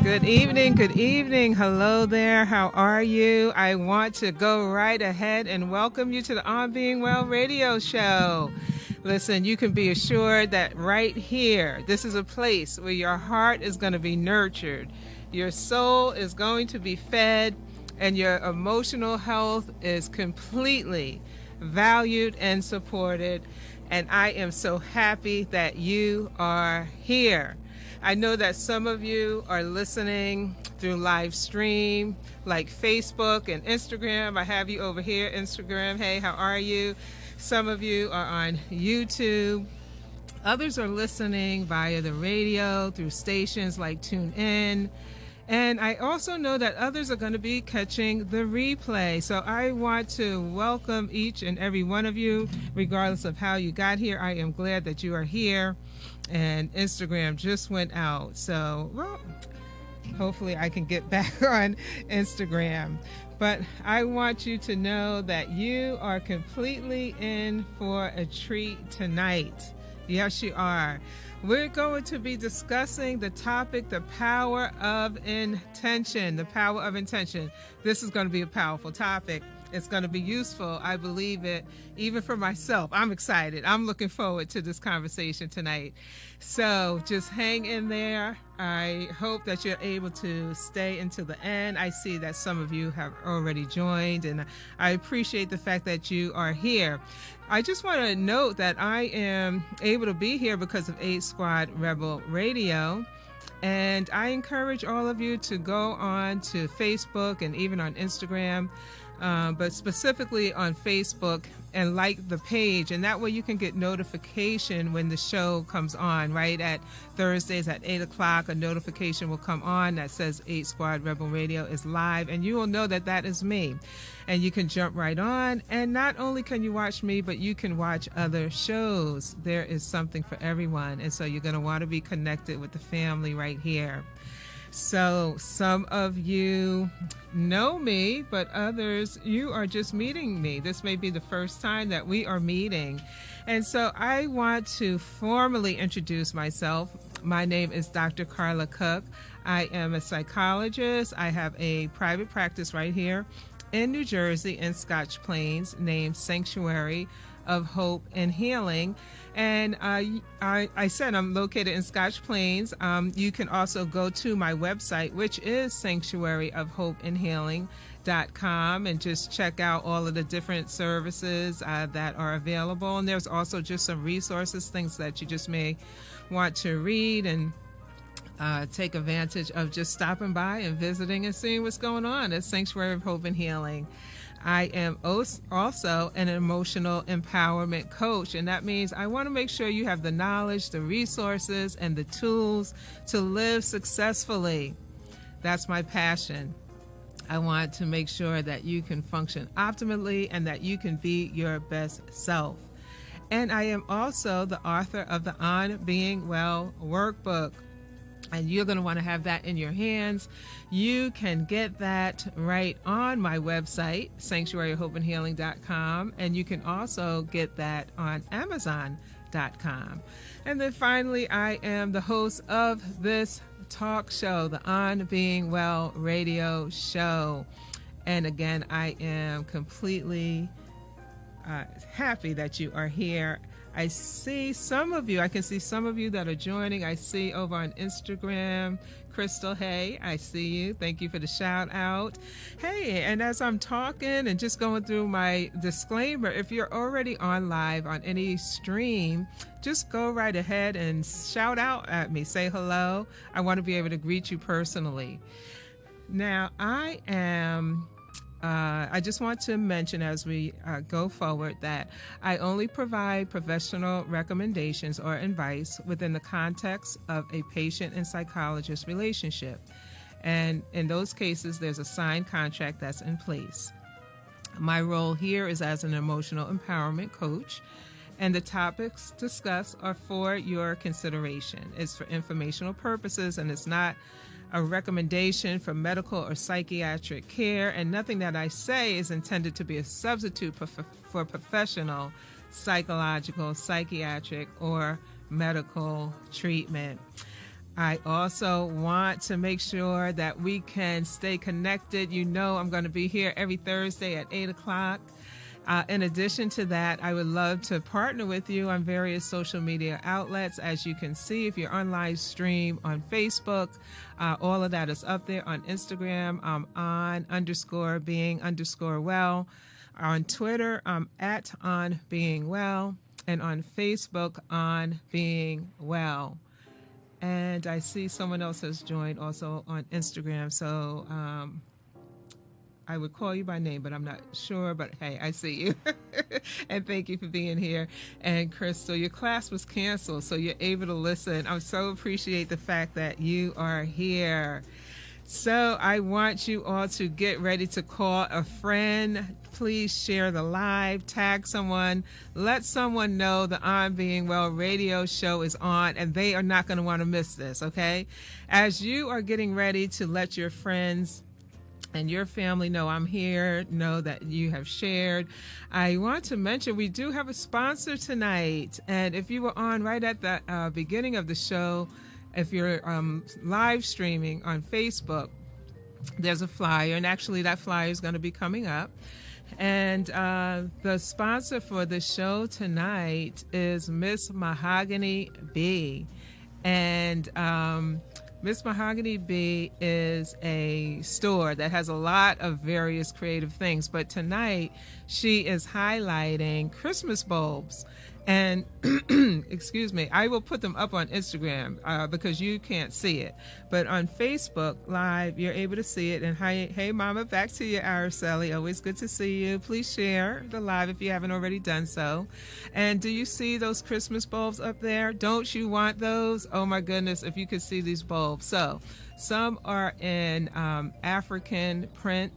Good evening, good evening. Hello there. How are you? I want to go right ahead and welcome you to the On Being Well radio show. Listen, you can be assured that right here, this is a place where your heart is going to be nurtured, your soul is going to be fed, and your emotional health is completely valued and supported. And I am so happy that you are here. I know that some of you are listening through live stream like Facebook and Instagram. I have you over here, Instagram. Hey, how are you? Some of you are on YouTube. Others are listening via the radio through stations like TuneIn. And I also know that others are going to be catching the replay. So I want to welcome each and every one of you, regardless of how you got here. I am glad that you are here. And Instagram just went out. So, well, hopefully I can get back on Instagram. But I want you to know that you are completely in for a treat tonight. Yes, you are. We're going to be discussing the topic, the power of intention. The power of intention. This is going to be a powerful topic. It's going to be useful. I believe it, even for myself. I'm excited. I'm looking forward to this conversation tonight. So just hang in there. I hope that you're able to stay until the end. I see that some of you have already joined, and I appreciate the fact that you are here. I just want to note that I am able to be here because of 8 Squad Rebel Radio. And I encourage all of you to go on to Facebook and even on Instagram, but specifically on Facebook, and like the page, and that way you can get notification when the show comes on. Right at Thursdays at 8 o'clock, a notification will come on that says 8 Squad Rebel Radio is live, and you will know that that is me. And you can jump right on, and not only can you watch me, but you can watch other shows. There is something for everyone, and so you're going to want to be connected with the family right here. So some of you know me, but others, you are just meeting me. This may be the first time that we are meeting. And so I want to formally introduce myself. My name is Dr. Carla Cook. I am a psychologist. I have a private practice right here in New Jersey in Scotch Plains named Sanctuary of Hope and Healing. And I said I'm located in Scotch Plains. You can also go to my website, which is sanctuaryofhopeandhealing.com, and just check out all of the different services that are available. And there's also just some resources, things that you just may want to read and take advantage of just stopping by and visiting and seeing what's going on at Sanctuary of Hope and Healing. I am also an emotional empowerment coach, and that means I want to make sure you have the knowledge, the resources, and the tools to live successfully. That's my passion. I want to make sure that you can function optimally and that you can be your best self. And I am also the author of the On Being Well workbook. And you're going to want to have that in your hands. You can get that right on my website, sanctuaryofhopeandhealing.com, and you can also get that on Amazon.com. And then finally, I am the host of this talk show, the On Being Well radio show. And again, I am completely happy that you are here. I see some of you, I can see some of you that are joining. I see over on Instagram, Crystal, hey, I see you. Thank you for the shout out. Hey, and as I'm talking and just going through my disclaimer, if you're already on live on any stream, just go right ahead and shout out at me. Say hello. I want to be able to greet you personally. Now, I just want to mention as we go forward that I only provide professional recommendations or advice within the context of a patient and psychologist relationship. And in those cases, there's a signed contract that's in place. My role here is as an emotional empowerment coach, and the topics discussed are for your consideration. It's for informational purposes, and it's not a recommendation for medical or psychiatric care, and nothing that I say is intended to be a substitute for professional psychological, psychiatric, or medical treatment. I also want to make sure that we can stay connected. You know, I'm going to be here every Thursday at 8 o'clock. In addition to that, I would love to partner with you on various social media outlets. As you can see, if you're on live stream on Facebook, all of that is up there. On Instagram, I'm on_being_well. On Twitter, I'm at onbeingwell. And on Facebook, on being well. And I see someone else has joined also on Instagram. So I would call you by name, but I'm not sure. But hey, I see you. And thank you for being here. And Crystal, your class was canceled, so you're able to listen. I so appreciate the fact that you are here. So I want you all to get ready to call a friend. Please share the live, tag someone, let someone know the On Being Well radio show is on, and they are not going to want to miss this, okay? As you are getting ready to let your friends and your family know I'm here, know that you have shared, I want to mention we do have a sponsor tonight. And if you were on right at the beginning of the show, if you're live streaming on Facebook, there's a flyer, and actually that flyer is going to be coming up. And the sponsor for the show tonight is Miss Mahogany B. And Miss Mahogany B is a store that has a lot of various creative things, but tonight she is highlighting Christmas bulbs. And excuse me, I will put them up on Instagram because you can't see it. But on Facebook Live, you're able to see it. And hey, Mama, back to you, Araceli. Always good to see you. Please share the live if you haven't already done so. And do you see those Christmas bulbs up there? Don't you want those? Oh, my goodness, if you could see these bulbs. So some are in African print.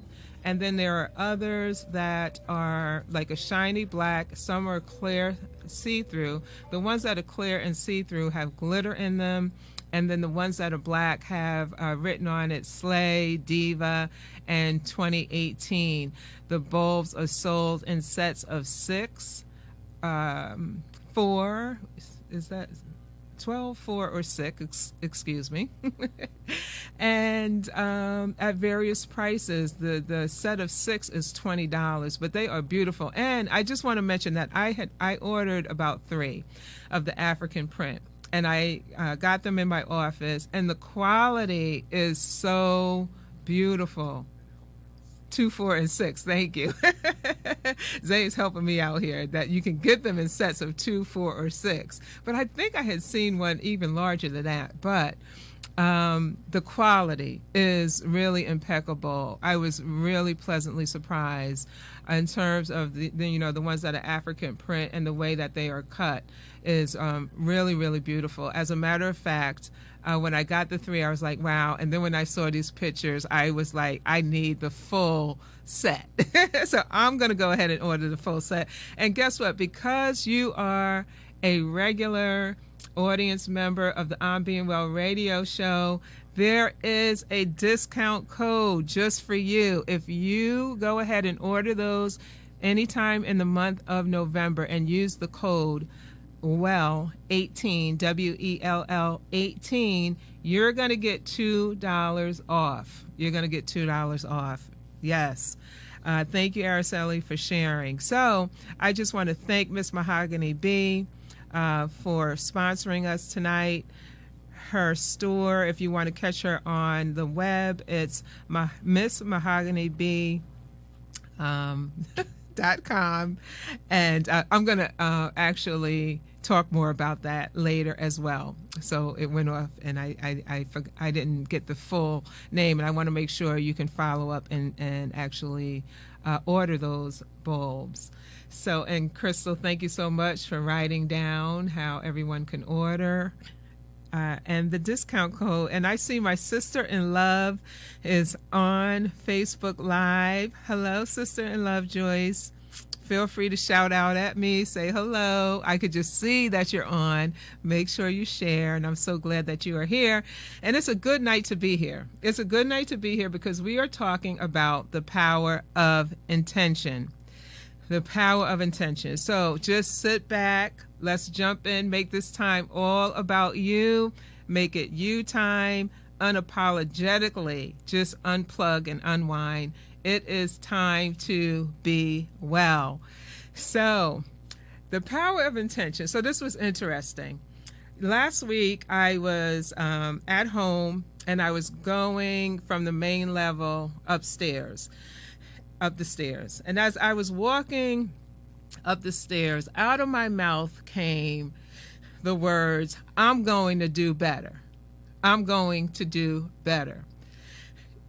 And then there are others that are like a shiny black. Some are clear see-through. The ones that are clear and see-through have glitter in them. And then the ones that are black have written on it Slay, Diva, and 2018. The bulbs are sold in sets of 6, 4, is that 12, 4, or 6, excuse me. And at various prices. The set of 6 is $20, but they are beautiful. And I just want to mention that I ordered about 3 of the African print, and I got them in my office, and the quality is so beautiful. 2, 4, and 6. Thank you. Zay's helping me out here that you can get them in sets of 2, 4, or 6. But I think I had seen one even larger than that. But the quality is really impeccable. I was really pleasantly surprised in terms of the ones that are African print, and the way that they are cut is really, really beautiful. As a matter of fact, when I got the 3, I was like, wow. And then when I saw these pictures, I was like, I need the full set. So I'm going to go ahead and order the full set. And guess what? Because you are a regular audience member of the On Being Well radio show, there is a discount code just for you. If you go ahead and order those anytime in the month of November and use the code WELL18, WELL 18, you're going to get $2 off. You're going to get $2 off. Yes. Thank you, Araceli, for sharing. So I just want to thank Miss Mahogany B for sponsoring us tonight. Her store, if you want to catch her on the web, it's missmahoganyb.com. And I'm going to actually talk more about that later as well. So it went off, and I didn't get the full name, and I want to make sure you can follow up and actually order those bulbs. So, and Crystal, thank you so much for writing down how everyone can order. And the discount code. And I see my sister-in-love is on Facebook Live. Hello, sister-in-love Joyce. Feel free to shout out at me, say hello. I could just see that you're on. Make sure you share, and I'm so glad that you are here. And it's a good night to be here. It's a good night to be here because we are talking about the power of intention. The power of intention. So just sit back. Let's jump in. Make this time all about you. Make it you time. Unapologetically. Just unplug and unwind. It is time to be well. So the power of intention. So this was interesting. Last week I was at home and I was going from the main level up the stairs. And as I was walking up the stairs, out of my mouth came the words, I'm going to do better. I'm going to do better.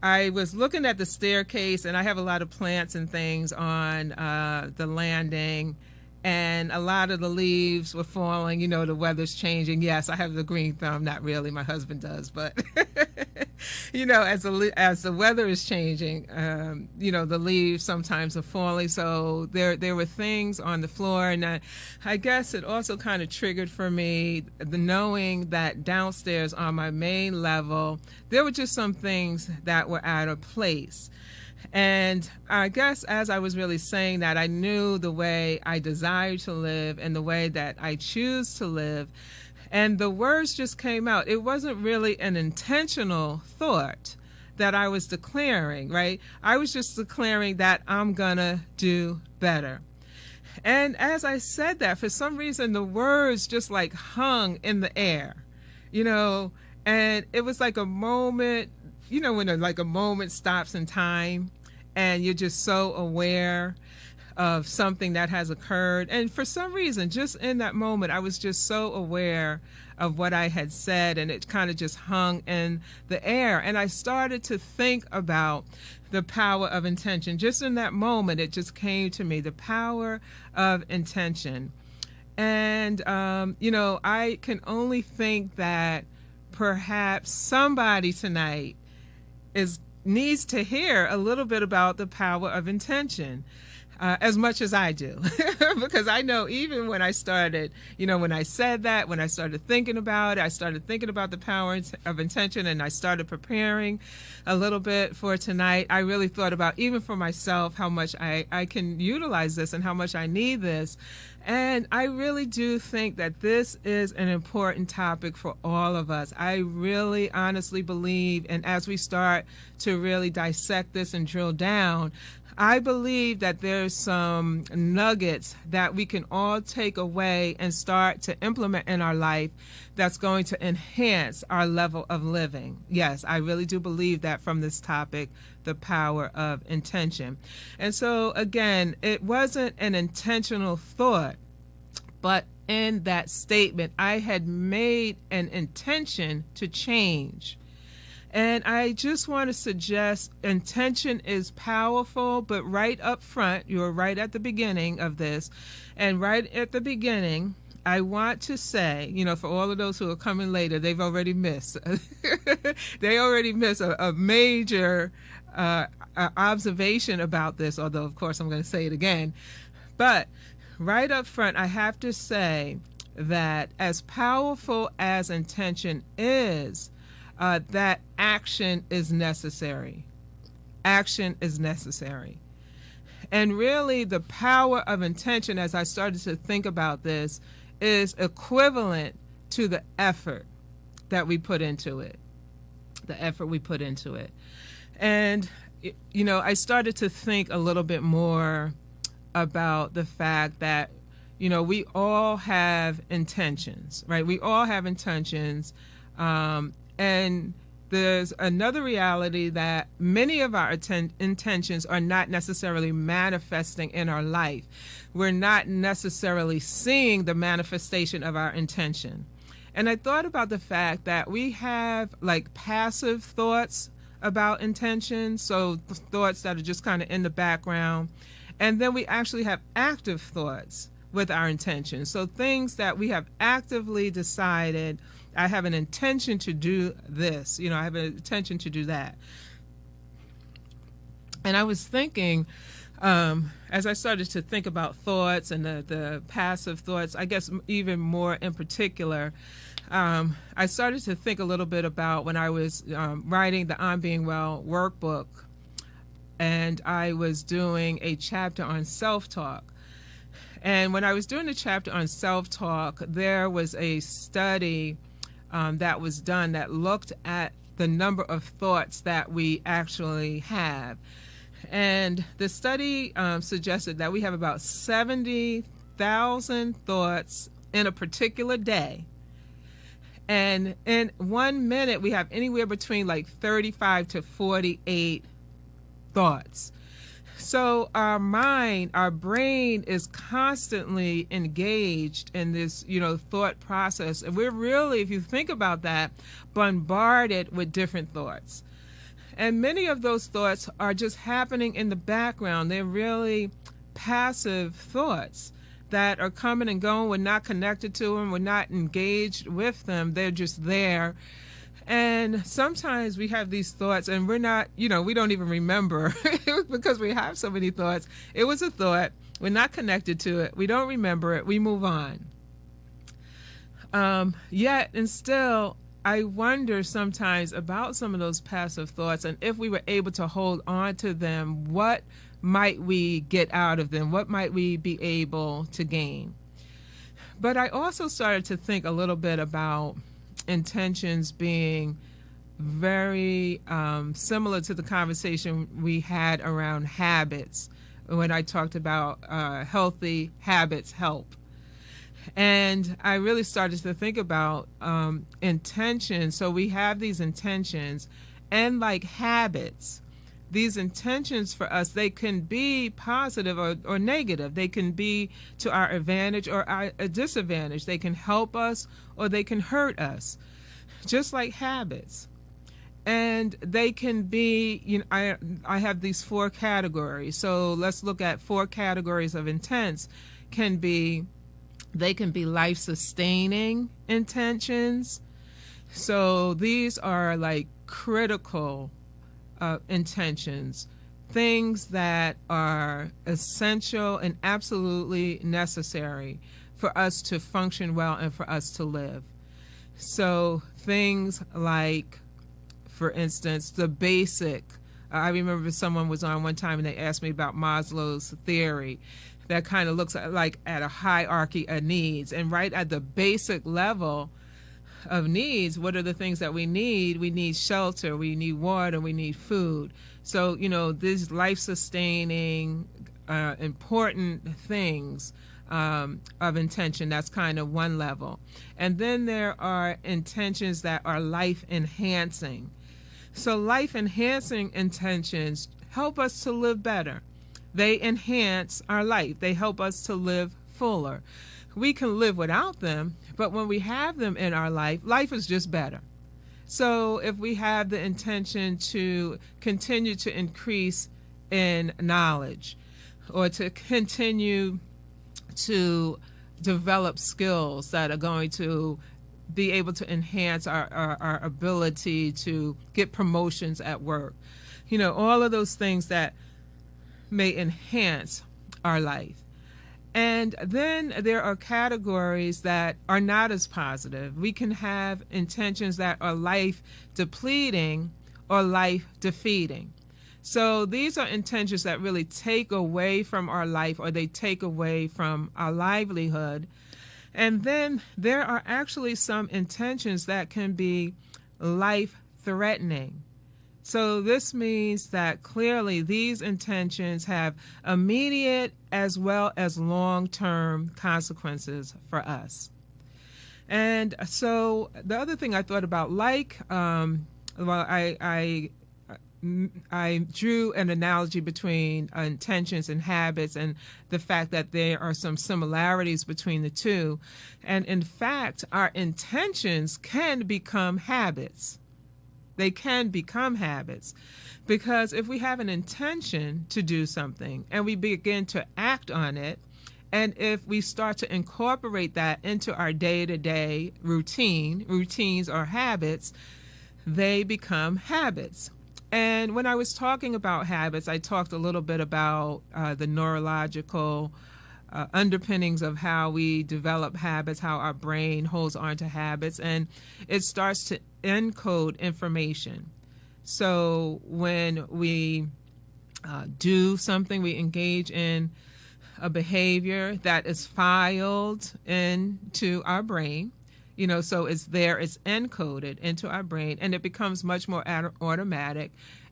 I was looking at the staircase, and I have a lot of plants and things on the landing, and a lot of the leaves were falling. You know, the weather's changing. Yes, I have the green thumb. Not really. My husband does. But, you know, as the weather is changing, you know, the leaves sometimes are falling. So there were things on the floor. And I guess it also kind of triggered for me the knowing that downstairs on my main level, there were just some things that were out of place. And I guess as I was really saying that, I knew the way I desire to live and the way that I choose to live. And the words just came out. It wasn't really an intentional thought that I was declaring, right? I was just declaring that I'm gonna do better. And as I said that, for some reason, the words just like hung in the air, you know, and it was like a moment, you know, when a moment stops in time and you're just so aware of something that has occurred. And for some reason, just in that moment, I was just so aware of what I had said, and it kind of just hung in the air. And I started to think about the power of intention. Just in that moment, it just came to me, the power of intention. And, you know, I can only think that perhaps somebody tonight needs to hear a little bit about the power of intention, as much as I do. Because I know even when I started, you know, when I said that, when I started thinking about it, I started thinking about the power of intention, and I started preparing a little bit for tonight. I really thought about, even for myself, how much I can utilize this and how much I need this. And I really do think that this is an important topic for all of us. I really honestly believe, and as we start to really dissect this and drill down, I believe that there's some nuggets that we can all take away and start to implement in our life that's going to enhance our level of living. Yes, I really do believe that from this topic, the power of intention. And so, again, it wasn't an intentional thought, but in that statement, I had made an intention to change. And I just want to suggest intention is powerful, but right up front, you're right at the beginning of this, and right at the beginning, I want to say, you know, for all of those who are coming later, they've already missed. They already missed a major observation about this, although, of course, I'm going to say it again. But right up front, I have to say that as powerful as intention is, that action is necessary. Action is necessary. And really, the power of intention, as I started to think about this, is equivalent to the effort that we put into it. The effort we put into it. And, you know, I started to think a little bit more about the fact that, you know, we all have intentions, right? We all have intentions. And there's another reality that many of our intentions are not necessarily manifesting in our life. We're not necessarily seeing the manifestation of our intention. And I thought about the fact that we have like passive thoughts about intention, so thoughts that are just kind of in the background. And then we actually have active thoughts with our intention. So things that we have actively decided, I have an intention to do this, you know, I have an intention to do that. And I was thinking, as I started to think about thoughts and the passive thoughts, I guess even more in particular, I started to think a little bit about when I was writing the On Being Well workbook, and I was doing a chapter on self-talk. And when I was doing the chapter on self-talk, there was a study that was done that looked at the number of thoughts that we actually have. And the study suggested that we have about 70,000 thoughts in a particular day. And in 1 minute, we have anywhere between like 35 to 48 thoughts. So our mind, our brain is constantly engaged in this, thought process. And we're really, if you think about that, bombarded with different thoughts. And many of those thoughts are just happening in the background. They're really passive thoughts that are coming and going. We're not connected to them. We're not engaged with them. They're just there. And sometimes we have these thoughts and we're not, we don't even remember because we have so many thoughts. It was a thought. We're not connected to it. We don't remember it. We move on. Yet and still, I wonder sometimes about some of those passive thoughts, and if we were able to hold on to them, what might we get out of them? What might we be able to gain? But I also started to think a little bit about intentions being very similar to the conversation we had around habits when I talked about healthy habits help. And I really started to think about intentions. So we have these intentions, and like habits, these intentions for us, they can be positive or negative. They can be to our advantage or a disadvantage. They can help us or they can hurt us, just like habits. And they can be, I have these 4 categories. So let's look at 4 categories of intents. They can be life-sustaining intentions. So these are like critical intentions, things that are essential and absolutely necessary for us to function well and for us to live. So things like, for instance, the basic, I remember someone was on one time and they asked me about Maslow's theory that kind of looks like at a hierarchy of needs. And right at the basic level of needs, what are the things that we need? We need shelter, we need water, we need food. So, these life-sustaining, important things of intention, that's kind of one level. And then there are intentions that are life-enhancing. So life-enhancing intentions help us to live better. They enhance our life. They help us to live fuller. We can live without them, but when we have them in our life, life is just better. So if we have the intention to continue to increase in knowledge or to continue to develop skills that are going to be able to enhance our ability to get promotions at work, all of those things that may enhance our life. And then there are categories that are not as positive. We can have intentions that are life depleting or life defeating. So these are intentions that really take away from our life or they take away from our livelihood. And then there are actually some intentions that can be life threatening. So this means that clearly these intentions have immediate as well as long-term consequences for us. And so the other thing I thought about, I drew an analogy between intentions and habits and the fact that there are some similarities between the two. And in fact, our intentions can become habits. They can become habits because if we have an intention to do something and we begin to act on it, and if we start to incorporate that into our day-to-day routines or habits, they become habits. And when I was talking about habits, I talked a little bit about the neurological underpinnings of how we develop habits, how our brain holds on to habits, and it starts to encode information. So when we do something, we engage in a behavior that is filed into our brain. So it's there, it's encoded into our brain, and it becomes much more automatic.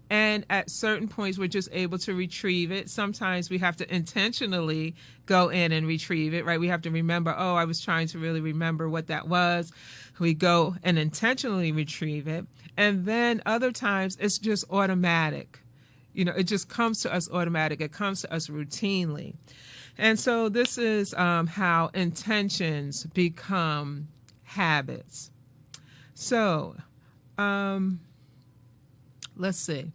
And at certain points, we're just able to retrieve it. Sometimes we have to intentionally go in and retrieve it, right? We have to remember, oh, I was trying to really remember what that was. We go and intentionally retrieve it. And then other times it's just automatic. It just comes to us automatic. It comes to us routinely. And so this is how intentions become habits. So let's see.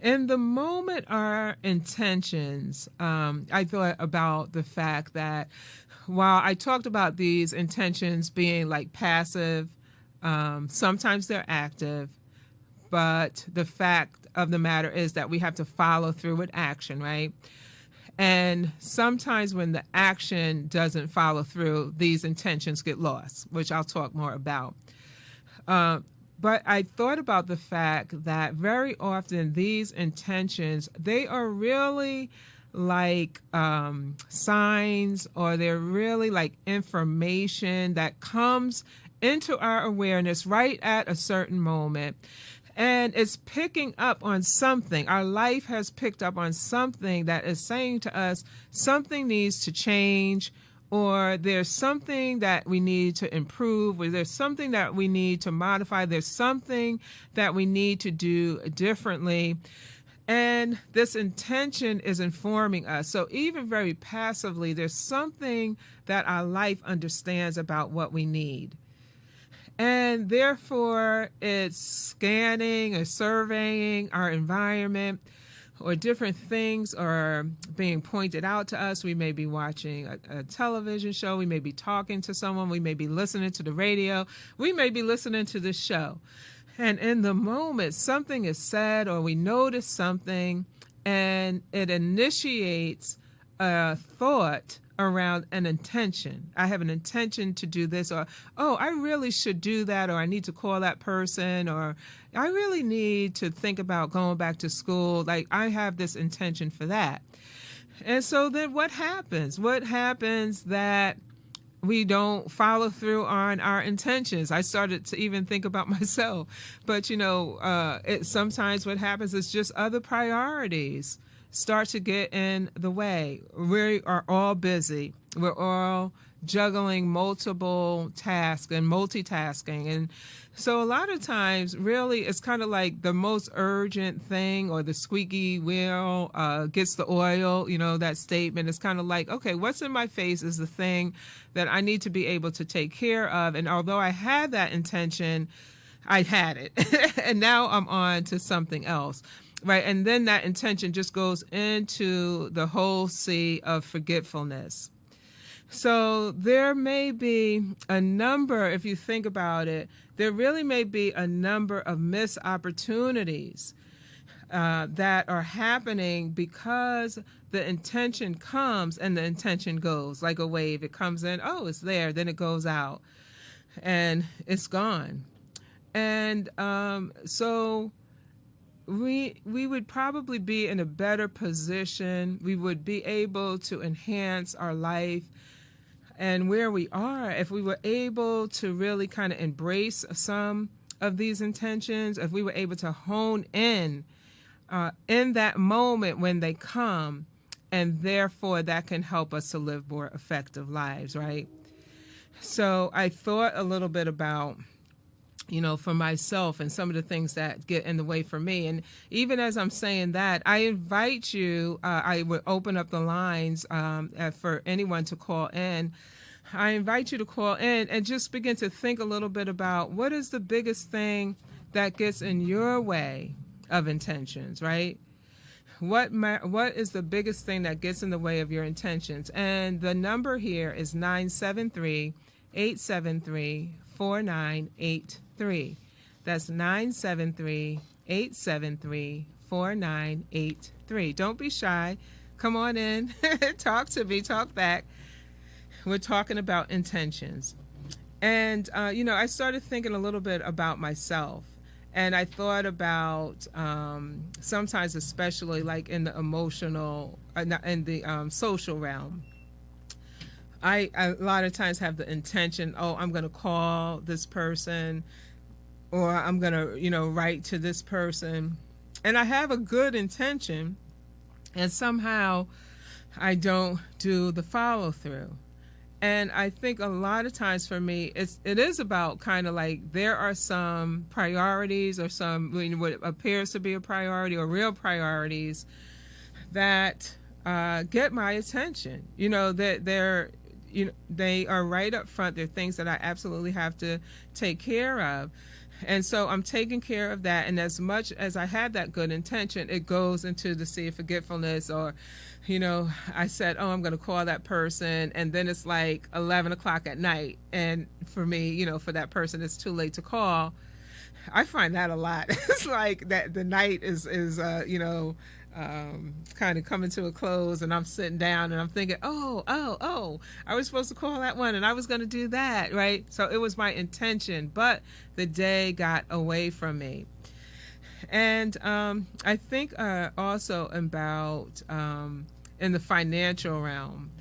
In the moment, our intentions, I thought about the fact that while I talked about these intentions being like passive, sometimes they're active, but the fact of the matter is that we have to follow through with action, right? And sometimes when the action doesn't follow through, these intentions get lost, which I'll talk more about. But I thought about the fact that very often these intentions, they are really like signs, or they're really like information that comes into our awareness right at a certain moment. And it's picking up on something. Our life has picked up on something that is saying to us something needs to change, or there's something that we need to improve, or there's something that we need to modify, there's something that we need to do differently. And this intention is informing us. So even very passively, there's something that our life understands about what we need. And therefore, it's scanning or surveying our environment, or different things are being pointed out to us. We may be watching a television show. We may be talking to someone. We may be listening to the radio. We may be listening to this show. And in the moment, something is said, or we notice something, and it initiates a thought around an intention. I have an intention to do this, or, oh, I really should do that, or I need to call that person, or I really need to think about going back to school. Like, I have this intention for that. And so then what happens? What happens that we don't follow through on our intentions? I started to even think about myself. But, sometimes what happens is just other priorities start to get in the way. We are all busy. We're all juggling multiple tasks and multitasking. And so a lot of times, really, it's kind of like the most urgent thing, or the squeaky wheel gets the oil, that statement. It's kind of like, okay, what's in my face is the thing that I need to be able to take care of. And although I had that intention, I had it. And now I'm on to something else. Right. And then that intention just goes into the whole sea of forgetfulness. So there may be a number, if you think about it, there really may be a number of missed opportunities that are happening because the intention comes and the intention goes like a wave. It comes in, oh, it's there, then it goes out and it's gone. And so we would probably be in a better position. We would be able to enhance our life and where we are if we were able to really kind of embrace some of these intentions, if we were able to hone in that moment when they come, and therefore that can help us to live more effective lives, right? So I thought a little bit about for myself and some of the things that get in the way for me. And even as I'm saying that, I invite you, I would open up the lines for anyone to call in. I invite you to call in and just begin to think a little bit about what is the biggest thing that gets in your way of intentions, right? What is the biggest thing that gets in the way of your intentions? And the number here is 973-873-4983. That's 973-873-4983. Don't be shy. Come on in. Talk to me. Talk back. We're talking about intentions. And, I started thinking a little bit about myself. And I thought about sometimes, especially like in the emotional in the social realm. I a lot of times have the intention, oh, I'm going to call this person, or I'm going to, write to this person. And I have a good intention, and somehow I don't do the follow through. And I think a lot of times for me, it is about kind of like there are some priorities or some what appears to be a priority or real priorities that get my attention. That they are right up front. They're things that I absolutely have to take care of. And so I'm taking care of that. And as much as I had that good intention, it goes into the sea of forgetfulness. Or, I said, oh, I'm going to call that person. And then it's like 11 o'clock at night. And for me, for that person, it's too late to call. I find that a lot. It's like that the night is kind of coming to a close, and I'm sitting down and I'm thinking, oh, I was supposed to call that one and I was going to do that, right? So it was my intention, but the day got away from me. And I think also about in the financial realm,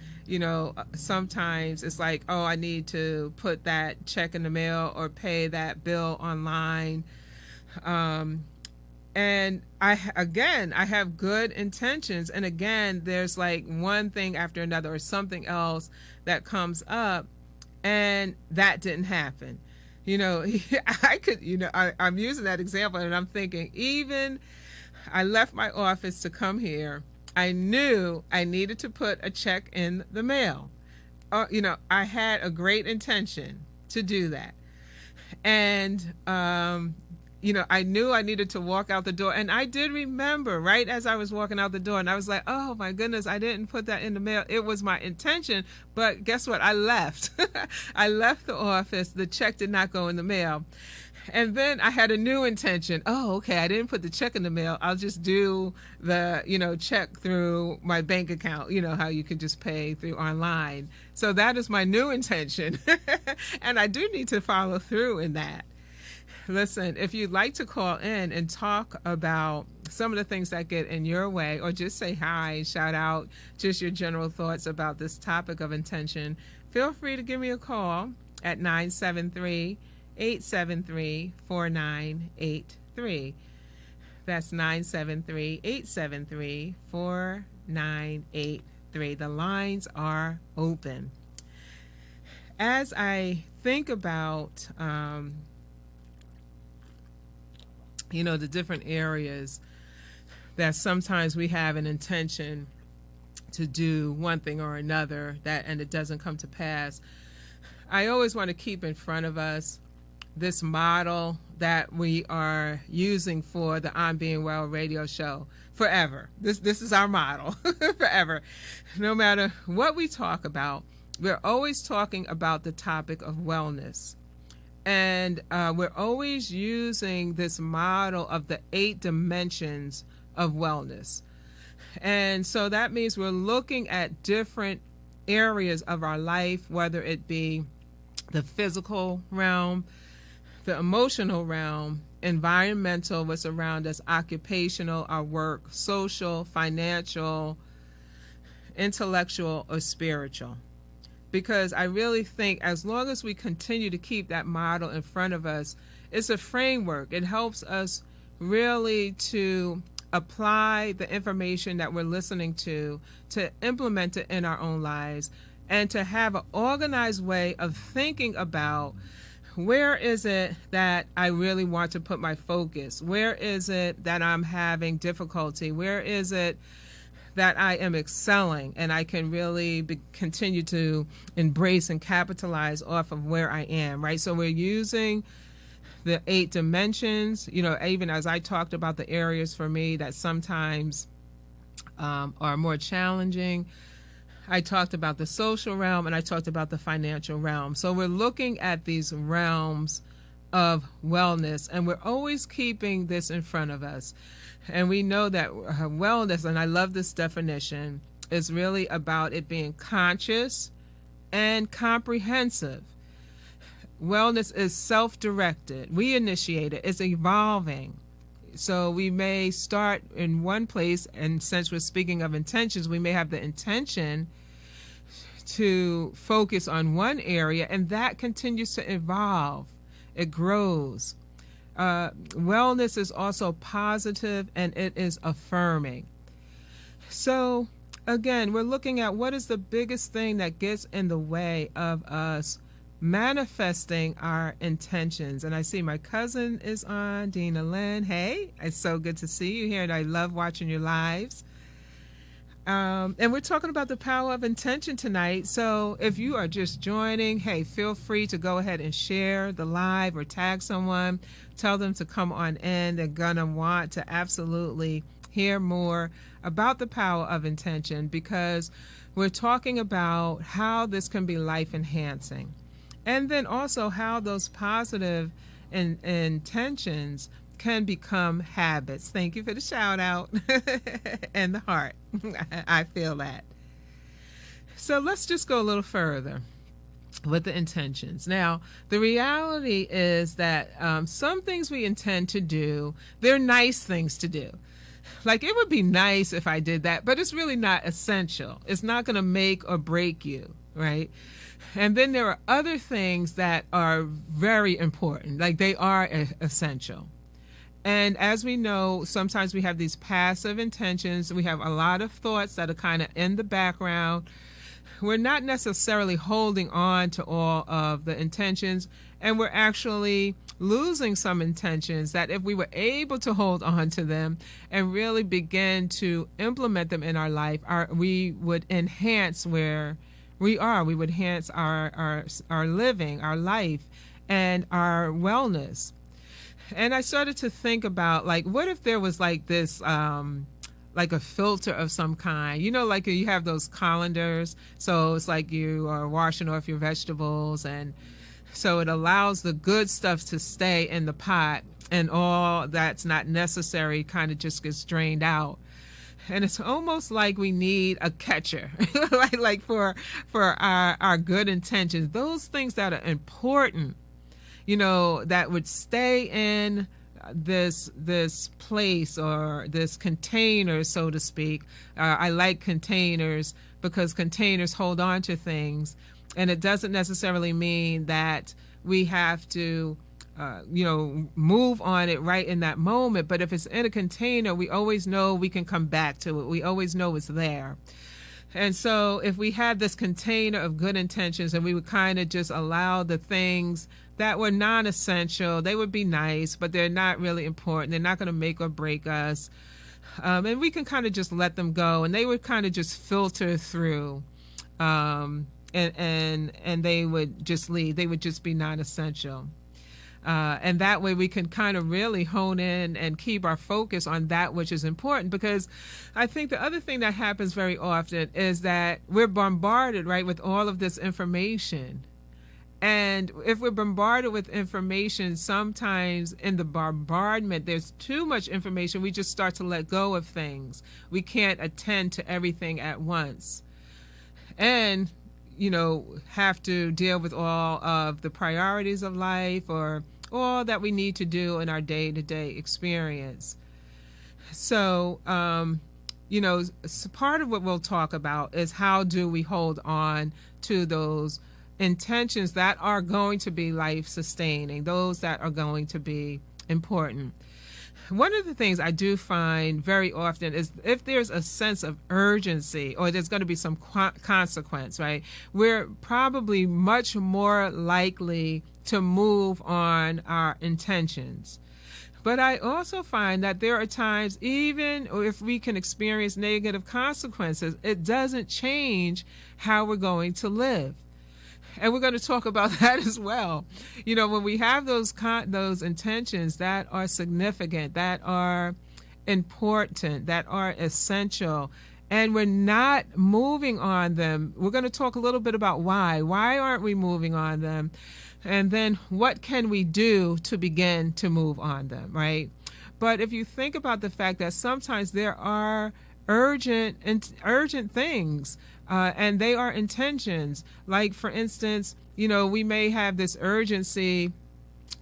sometimes it's like, oh, I need to put that check in the mail or pay that bill online. And I have good intentions. And again, there's like one thing after another or something else that comes up, and that didn't happen. I could, I'm using that example, and I'm thinking, even I left my office to come here. I knew I needed to put a check in the mail. I had a great intention to do that. And, I knew I needed to walk out the door. And I did remember right as I was walking out the door, and I was like, oh my goodness, I didn't put that in the mail. It was my intention. But guess what? I left. I left the office. The check did not go in the mail. And then I had a new intention. Oh, okay, I didn't put the check in the mail. I'll just do the, check through my bank account, how you can just pay through online. So that is my new intention. And I do need to follow through in that. Listen, if you'd like to call in and talk about some of the things that get in your way, or just say hi, shout out just your general thoughts about this topic of intention, feel free to give me a call at 973-873-4983. That's 973-873-4983. The lines are open. As I think about the different areas that sometimes we have an intention to do one thing or another, and it doesn't come to pass, I always want to keep in front of us this model that we are using for the I'm Being Well radio show forever. This is our model forever. No matter what we talk about, we're always talking about the topic of wellness. And we're always using this model of the 8 dimensions of wellness. And so that means we're looking at different areas of our life, whether it be the physical realm, the emotional realm, environmental, what's around us, occupational, our work, social, financial, intellectual, or spiritual. Because I really think as long as we continue to keep that model in front of us, it's a framework. It helps us really to apply the information that we're listening to implement it in our own lives, and to have an organized way of thinking about where is it that I really want to put my focus? Where is it that I'm having difficulty? Where is it that I am excelling and I can really continue to embrace and capitalize off of where I am, right? So we're using the 8 dimensions, even as I talked about the areas for me that sometimes are more challenging. I talked about the social realm and I talked about the financial realm. So we're looking at these realms of wellness, and we're always keeping this in front of us. And we know that wellness, and I love this definition, is really about it being conscious and comprehensive. Wellness is self-directed. We initiate it. It's evolving. So we may start in one place, and since we're speaking of intentions, we may have the intention to focus on one area, and that continues to evolve. It grows. Wellness is also positive, and it is affirming. So again, we're looking at what is the biggest thing that gets in the way of us manifesting our intentions. And I see my cousin is on, Dina Lynn. Hey, it's so good to see you here, and I love watching your lives. And we're talking about the power of intention tonight. So if you are just joining, hey, feel free to go ahead and share the live or tag someone. Tell them to come on in. They're going to want to absolutely hear more about the power of intention, because we're talking about how this can be life enhancing. And then also how those positive intentions can become habits. Thank you for the shout out and the heart. I feel that. So let's just go a little further with the intentions. Now, the reality is that some things we intend to do, they're nice things to do. Like, it would be nice if I did that, but it's really not essential. It's not going to make or break you, right? And then there are other things that are very important, like they are essential. And as we know, sometimes we have these passive intentions. We have a lot of thoughts that are kind of in the background. We're not necessarily holding on to all of the intentions, and we're actually losing some intentions that if we were able to hold on to them and really begin to implement them in our life, we would enhance where we are. We would enhance our living, our life, and our wellness. And I started to think about, like, what if there was like this, like a filter of some kind, like you have those colanders. So it's like you are washing off your vegetables, and so it allows the good stuff to stay in the pot, and all that's not necessary kind of just gets drained out. And it's almost like we need a catcher, like for our good intentions, those things that are important, that would stay in this place or this container, so to speak. I like containers because containers hold on to things, and it doesn't necessarily mean that we have to move on it right in that moment. But if it's in a container, we always know we can come back to it. We always know it's there. And so if we had this container of good intentions, and we would kind of just allow the things that were non-essential, they would be nice, but they're not really important. They're not going to make or break us. And we can kind of just let them go, and they would kind of just filter through. And they would just leave. They would just be non-essential. And that way we can kind of really hone in and keep our focus on that which is important. Because I think the other thing that happens very often is that we're bombarded, right, with all of this information. And if we're bombarded with information, sometimes in the bombardment, there's too much information. We just start to let go of things. We can't attend to everything at once. And have to deal with all of the priorities of life or all that we need to do in our day-to-day experience. So, part of what we'll talk about is how do we hold on to those intentions that are going to be life-sustaining, those that are going to be important. One of the things I do find very often is if there's a sense of urgency or there's going to be some consequence, right, we're probably much more likely to move on our intentions. But I also find that there are times, even if we can experience negative consequences, it doesn't change how we're going to live. And we're going to talk about that as well. When we have those intentions that are significant, that are important, that are essential, and we're not moving on them, we're going to talk a little bit about why. Why aren't we moving on them? And then what can we do to begin to move on them, right? But if you think about the fact that sometimes there are urgent things, and they are intentions. Like, for instance, we may have this urgency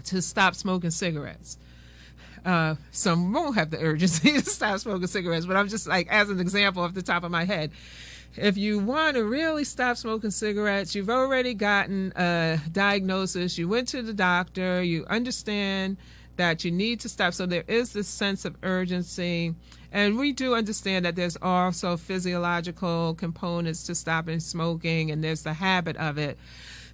to stop smoking cigarettes. some won't have the urgency to stop smoking cigarettes, but I'm just like, as an example off the top of my head, if you want to really stop smoking cigarettes, you've already gotten a diagnosis, you went to the doctor, you understand that you need to stop. So there is this sense of urgency. And we do understand that there's also physiological components to stopping smoking, and there's the habit of it.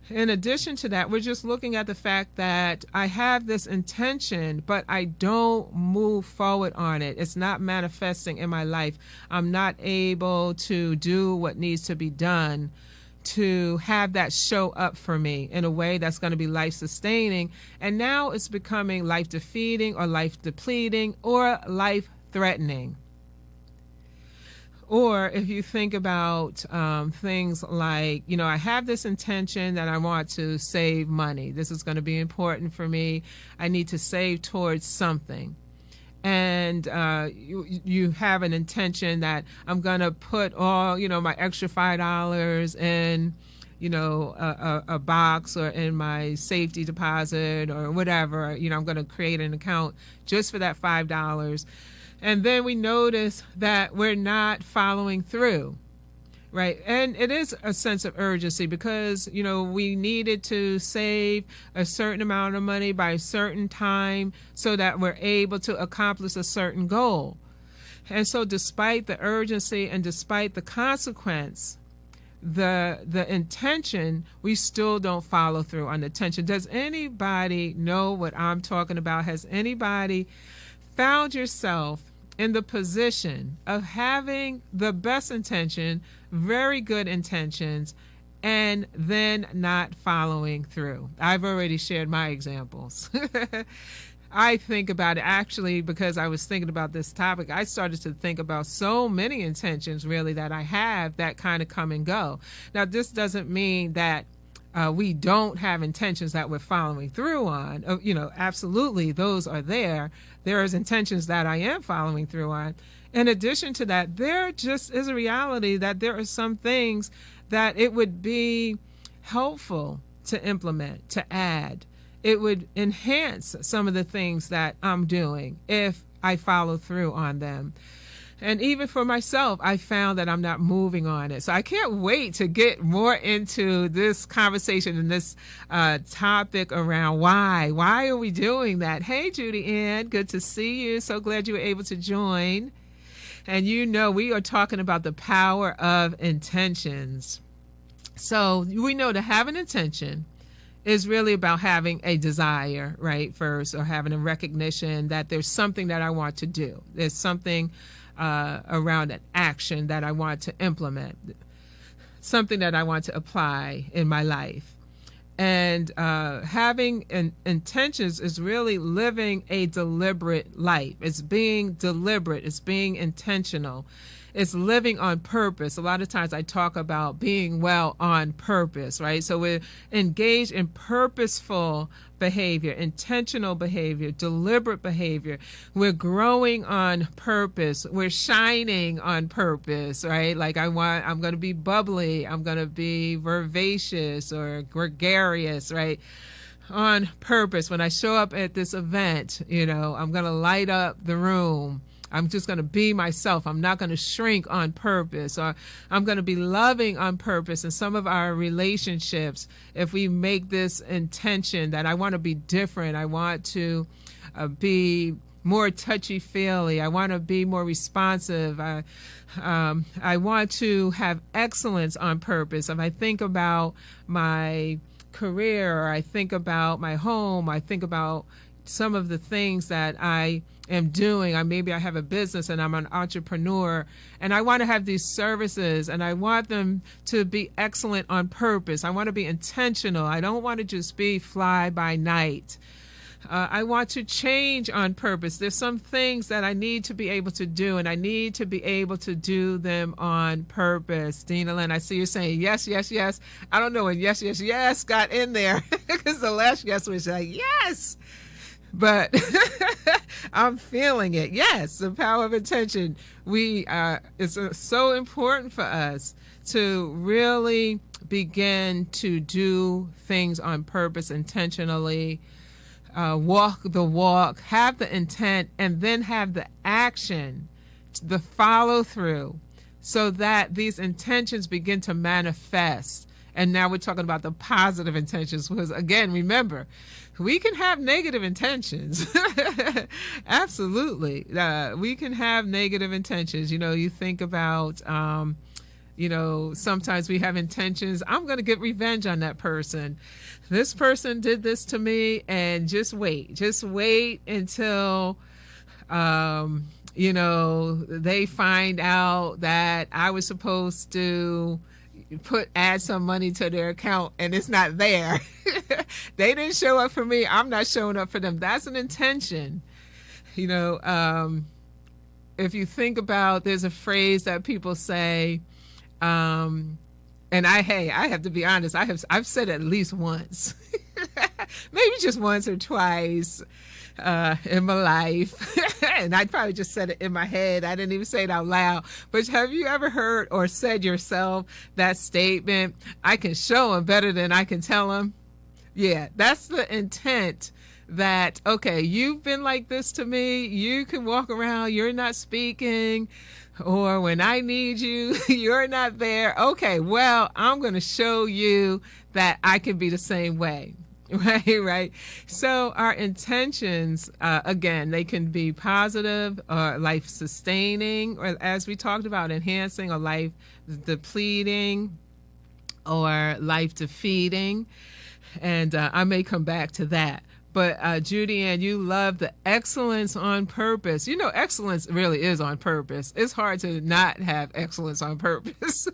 In addition to that, we're just looking at the fact that I have this intention, but I don't move forward on it. It's not manifesting in my life. I'm not able to do what needs to be done to have that show up for me in a way that's going to be life-sustaining. And now it's becoming life-defeating or life-depleting or life-threatening. Or if you think about things like, I have this intention that I want to save money. This is going to be important for me. I need to save towards something. And you have an intention that I'm going to put all, my extra $5 in, a box or in my safety deposit or whatever. I'm going to create an account just for that $5. And then we notice that we're not following through, right? And it is a sense of urgency because, we needed to save a certain amount of money by a certain time so that we're able to accomplish a certain goal. And so despite the urgency and despite the consequence, the intention, we still don't follow through on the intention. Does anybody know what I'm talking about? Has anybody found yourself in the position of having the best intention, very good intentions, and then not following through? I've already shared my examples. I think about it actually because I was thinking about this topic. I started to think about so many intentions really that I have that kind of come and go. Now, this doesn't mean that we don't have intentions that we're following through on. Absolutely, those are there. There is intentions that I am following through on. In addition to that, there just is a reality that there are some things that it would be helpful to implement, to add. It would enhance some of the things that I'm doing if I follow through on them. And even for myself, I found that I'm not moving on it. So I can't wait to get more into this conversation and this topic around why. Why are we doing that? Hey, Judy Ann, good to see you. So glad you were able to join. And we are talking about the power of intentions. So we know to have an intention is really about having a desire, right, first, or having a recognition that there's something that I want to do. There's something around an action that I want to implement, something that I want to apply in my life. And having intentions is really living a deliberate life. It's being deliberate. It's being intentional. It's living on purpose. A lot of times I talk about being well on purpose, right? So we're engaged in purposeful behavior, intentional behavior, deliberate behavior. We're growing on purpose. We're shining on purpose, right? Like I'm going to be bubbly. I'm going to be vivacious or gregarious, right? On purpose. When I show up at this event, I'm going to light up the room. I'm just going to be myself. I'm not going to shrink on purpose, or I'm going to be loving on purpose. In some of our relationships, if we make this intention that I want to be different, I want to be more touchy-feely, I want to be more responsive, I want to have excellence on purpose. If I think about my career, or I think about my home, I think about some of the things that I am doing. Maybe I have a business and I'm an entrepreneur and I want to have these services and I want them to be excellent on purpose. I want to be intentional. I don't want to just be fly by night. I want to change on purpose. There's some things that I need to be able to do, and I need to be able to do them on purpose. Dina Lynn, I see you saying yes, yes, yes. I don't know when yes, yes, yes got in there because the last yes was like, yes. But I'm feeling it. Yes, the power of intention. It's so important for us to really begin to do things on purpose intentionally. walk the walk, have the intent, and then have the action, the follow through, so that these intentions begin to manifest. And now we're talking about the positive intentions, because again, remember, we can have negative intentions. Absolutely. We can have negative intentions. You think about, sometimes we have intentions. I'm going to get revenge on that person. This person did this to me, and just wait until, they find out that I was supposed to add some money to their account and it's not there. They didn't show up for me. I'm not showing up for them. That's an intention. If you think about, there's a phrase that people say, and I have to be honest, I've said it at least once, maybe just once or twice in my life. And I probably just said it in my head. I didn't even say it out loud. But have you ever heard or said yourself that statement, I can show them better than I can tell them? Yeah, that's the intent. That, okay, you've been like this to me. You can walk around, you're not speaking, or when I need you, you're not there. Okay, well, I'm going to show you that I can be the same way. Right. So our intentions, again, they can be positive or life sustaining, or as we talked about, enhancing, or life depleting, or life defeating. And I may come back to that. But Judy Ann, you love the excellence on purpose. Excellence really is on purpose. It's hard to not have excellence on purpose.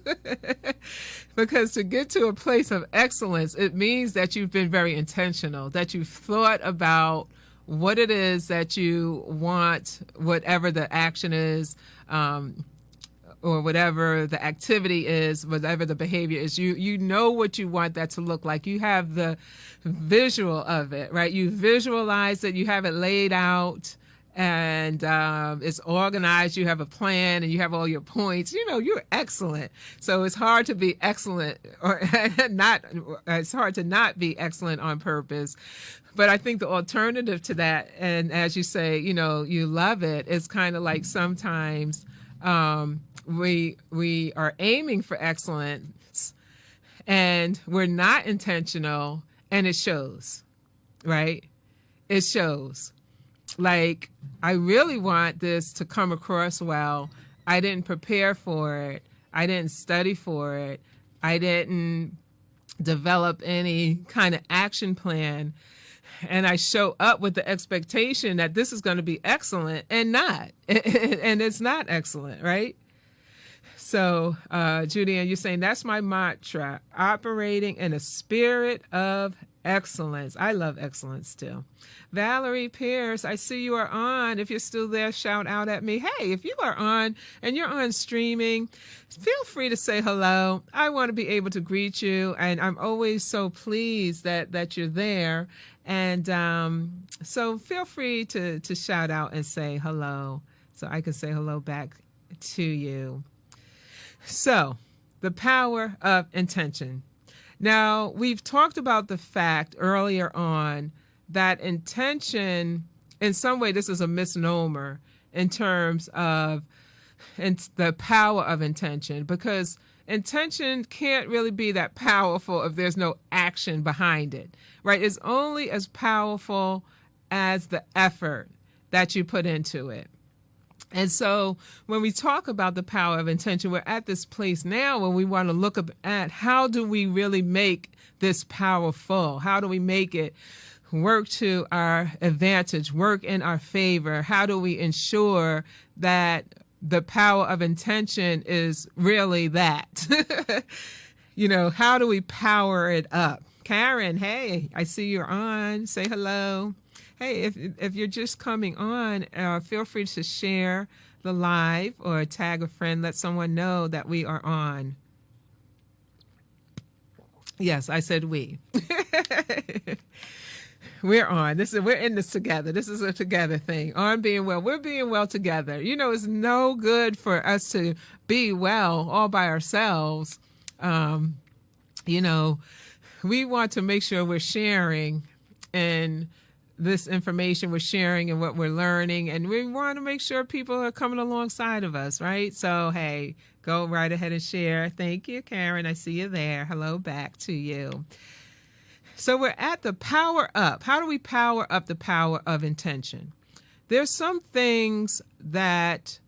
Because to get to a place of excellence, it means that you've been very intentional, that you've thought about what it is that you want, whatever the action is, or whatever the activity is, whatever the behavior is, you know what you want that to look like. You have the visual of it, right? You visualize it, you have it laid out, and it's organized. You have a plan, and you have all your points. You're excellent. So it's hard to be excellent, or not. It's hard to not be excellent on purpose. But I think the alternative to that, and as you say, you love it, is kind of like sometimes we are aiming for excellence and we're not intentional, and it shows, right? It shows. Like, I really want this to come across well. I didn't prepare for it. I didn't study for it. I didn't develop any kind of action plan. And I show up with the expectation that this is going to be excellent, and not. And it's not excellent, right? So, Judy, and you're saying that's my mantra, operating in a spirit of excellence. I love excellence too. Valerie Pierce, I see you are on. If you're still there, shout out at me. Hey, if you are on and you're on streaming, feel free to say hello. I want to be able to greet you, and I'm always so pleased that you're there. And so feel free to shout out and say hello, so I can say hello back to you. So, the power of intention. Now, we've talked about the fact earlier on that intention, in some way, this is a misnomer in terms of the power of intention, because intention can't really be that powerful if there's no action behind it, right? It's only as powerful as the effort that you put into it. And so when we talk about the power of intention, we're at this place now where we want to look at how do we really make this powerful? How do we make it work to our advantage, work in our favor? How do we ensure that the power of intention is really that? How do we power it up? Karen, hey, I see you're on. Say hello. Hey, if you're just coming on, feel free to share the live or tag a friend, let someone know that we are on. Yes, I said we. We're on. We're in this together. This is a together thing. On being well. We're being well together. It's no good for us to be well all by ourselves. We want to make sure we're sharing in this information we're sharing and what we're learning, and we want to make sure people are coming alongside of us, right? So, hey, go right ahead and share. Thank you, Karen. I see you there. Hello back to you. So we're at the power up. How do we power up the power of intention? There's some things that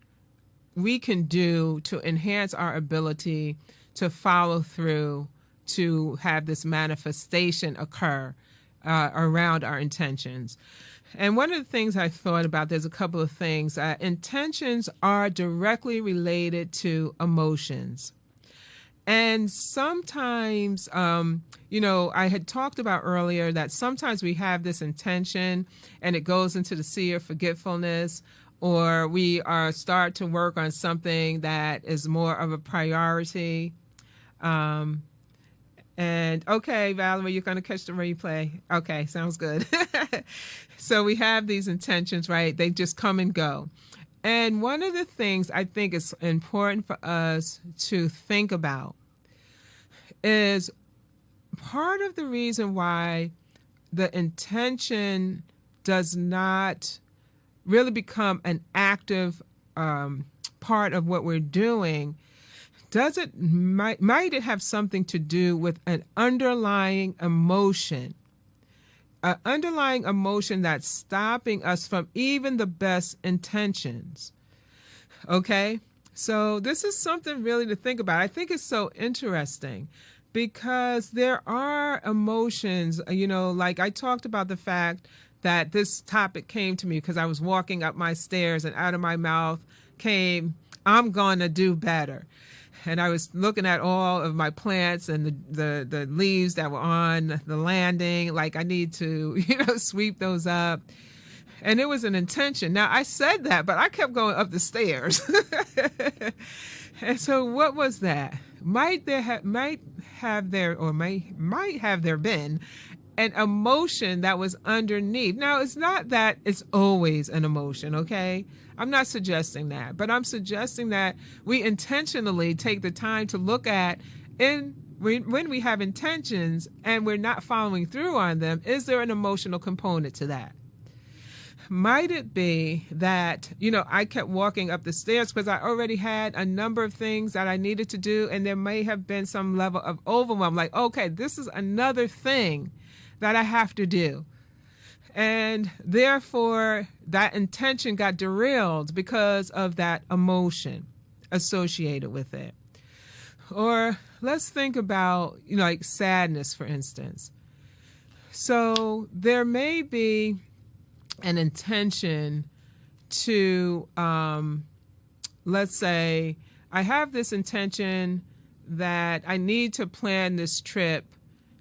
we can do to enhance our ability to follow through, to have this manifestation occur around our intentions. And one of the things I thought about, there's a couple of things. Intentions are directly related to emotions. And sometimes, I had talked about earlier that sometimes we have this intention and it goes into the sea of forgetfulness, or we start to work on something that is more of a priority. And okay, Valerie, you're going to catch the replay. Okay, sounds good. So we have these intentions, right? They just come and go. And one of the things I think is important for us to think about is part of the reason why the intention does not really become an active part of what we're doing. Might it have something to do with an underlying emotion? An underlying emotion that's stopping us from even the best intentions. Okay? So this is something really to think about. I think it's so interesting because there are emotions, like I talked about the fact that this topic came to me because I was walking up my stairs and out of my mouth came, I'm going to do better. And I was looking at all of my plants and the leaves that were on the landing, like I need to, sweep those up. And it was an intention. Now, I said that, but I kept going up the stairs. And so what was that? Might have there been an emotion that was underneath. Now, it's not that it's always an emotion, okay? I'm not suggesting that, but I'm suggesting that we intentionally take the time to look at when we have intentions and we're not following through on them, is there an emotional component to that? Might it be that, I kept walking up the stairs because I already had a number of things that I needed to do, and there may have been some level of overwhelm, like, okay, this is another thing that I have to do. And therefore, that intention got derailed because of that emotion associated with it. Or let's think about, like sadness, for instance. So there may be an intention to, let's say, I have this intention that I need to plan this trip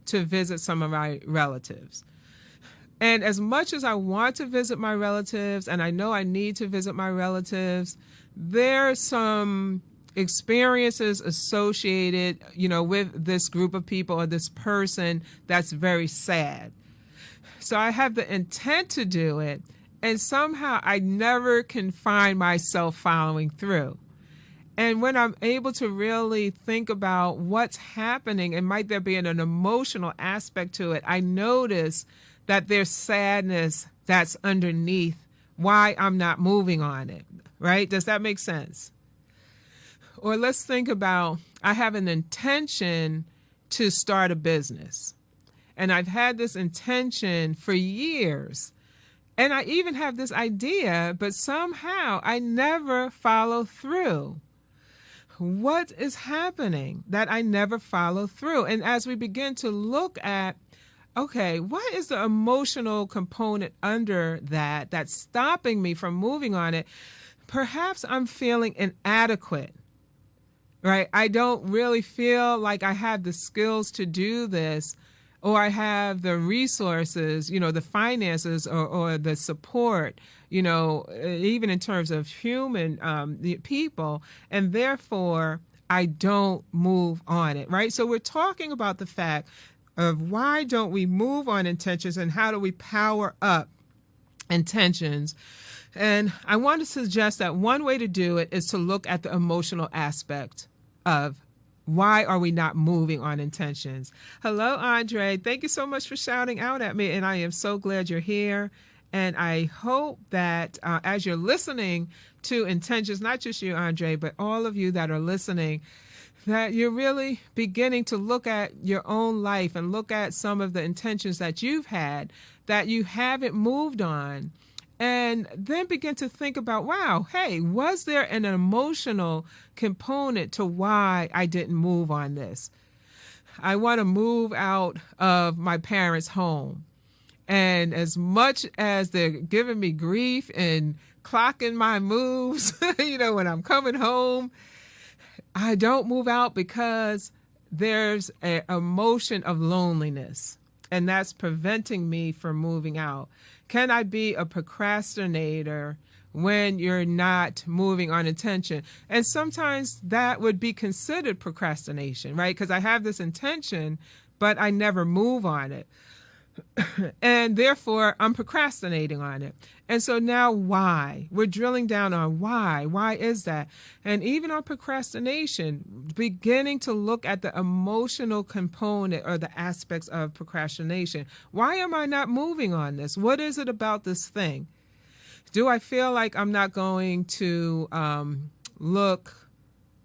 to visit some of my relatives. And as much as I want to visit my relatives, and I know I need to visit my relatives, there are some experiences associated, with this group of people or this person that's very sad. So I have the intent to do it, and somehow I never can find myself following through. And when I'm able to really think about what's happening, and might there be an emotional aspect to it, I notice that there's sadness that's underneath why I'm not moving on it, right? Does that make sense? Or let's think about, I have an intention to start a business. And I've had this intention for years. And I even have this idea, but somehow I never follow through. What is happening that I never follow through? And as we begin to look at, okay, what is the emotional component under that that's stopping me from moving on it? Perhaps I'm feeling inadequate, right? I don't really feel like I have the skills to do this, or I have the resources, the finances or the support, even in terms of human the people, and therefore I don't move on it, right? So we're talking about the fact of why don't we move on intentions and how do we power up intentions. And I want to suggest that one way to do it is to look at the emotional aspect of Why are we not moving on intentions? Hello, Andre. Thank you so much for shouting out at me, and I am so glad you're here. And I hope that as you're listening to intentions, not just you, Andre, but all of you that are listening, that you're really beginning to look at your own life and look at some of the intentions that you've had that you haven't moved on. And then begin to think about, wow, hey, was there an emotional component to why I didn't move on this? I want to move out of my parents' home. And as much as they're giving me grief and clocking my moves, when I'm coming home, I don't move out because there's an emotion of loneliness, and that's preventing me from moving out. Can I be a procrastinator when you're not moving on intention? And sometimes that would be considered procrastination, right? Because I have this intention, but I never move on it. And therefore, I'm procrastinating on it. And so now why? We're drilling down on why. Why is that? And even on procrastination, beginning to look at the emotional component or the aspects of procrastination. Why am I not moving on this? What is it about this thing? Do I feel like I'm not going to look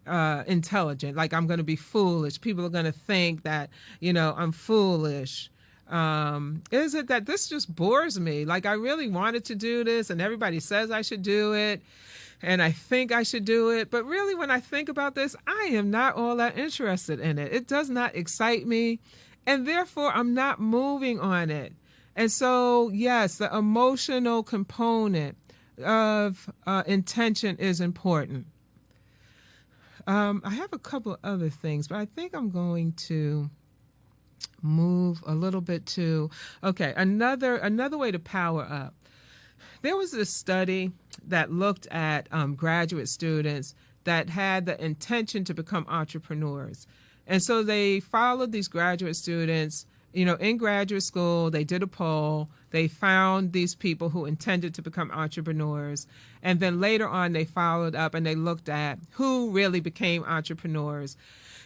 intelligent, like I'm going to be foolish? People are going to think that, I'm foolish. Is it that this just bores me? Like I really wanted to do this and everybody says I should do it and I think I should do it. But really when I think about this, I am not all that interested in it. It does not excite me and therefore I'm not moving on it. And so, yes, the emotional component of intention is important. I have a couple of other things, but I think I'm going to move a little bit to, another way to power up. There was this study that looked at graduate students that had the intention to become entrepreneurs. And so they followed these graduate students, in graduate school. They did a poll. They found these people who intended to become entrepreneurs. And then later on, they followed up and they looked at who really became entrepreneurs.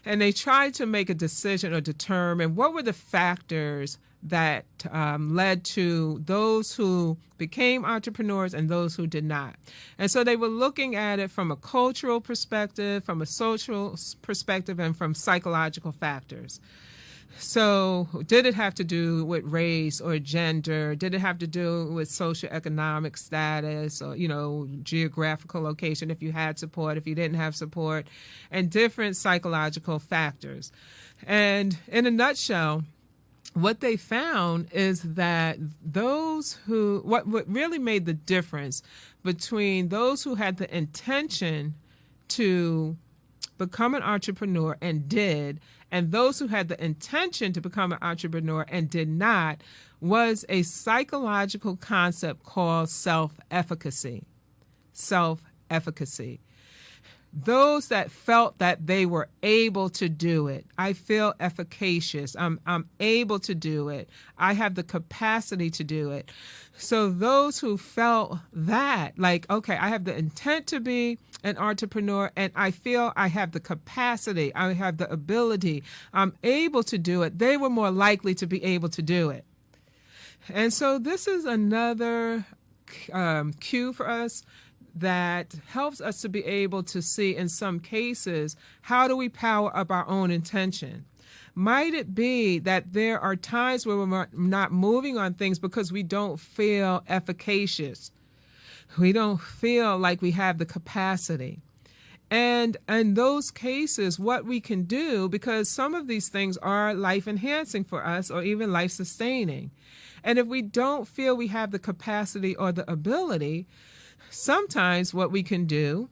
And they tried to make a decision or determine what were the factors that led to those who became entrepreneurs and those who did not. And so they were looking at it from a cultural perspective, from a social perspective, and from psychological factors. So did it have to do with race or gender? Did it have to do with socioeconomic status or, geographical location, if you had support, if you didn't have support, and different psychological factors? And in a nutshell, what they found is that what really made the difference between those who had the intention to become an entrepreneur and did, and those who had the intention to become an entrepreneur and did not, was a psychological concept called self-efficacy. Self-efficacy. Those that felt that they were able to do it. I feel efficacious. I'm able to do it. I have the capacity to do it. So those who felt that, like, okay, I have the intent to be an entrepreneur and I feel I have the capacity, I have the ability, I'm able to do it, they were more likely to be able to do it. And so this is another cue for us that helps us to be able to see, in some cases, how do we power up our own intention? Might it be that there are times where we're not moving on things because we don't feel efficacious? We don't feel like we have the capacity. And in those cases, what we can do, because some of these things are life-enhancing for us or even life-sustaining. And if we don't feel we have the capacity or the ability, sometimes what we can do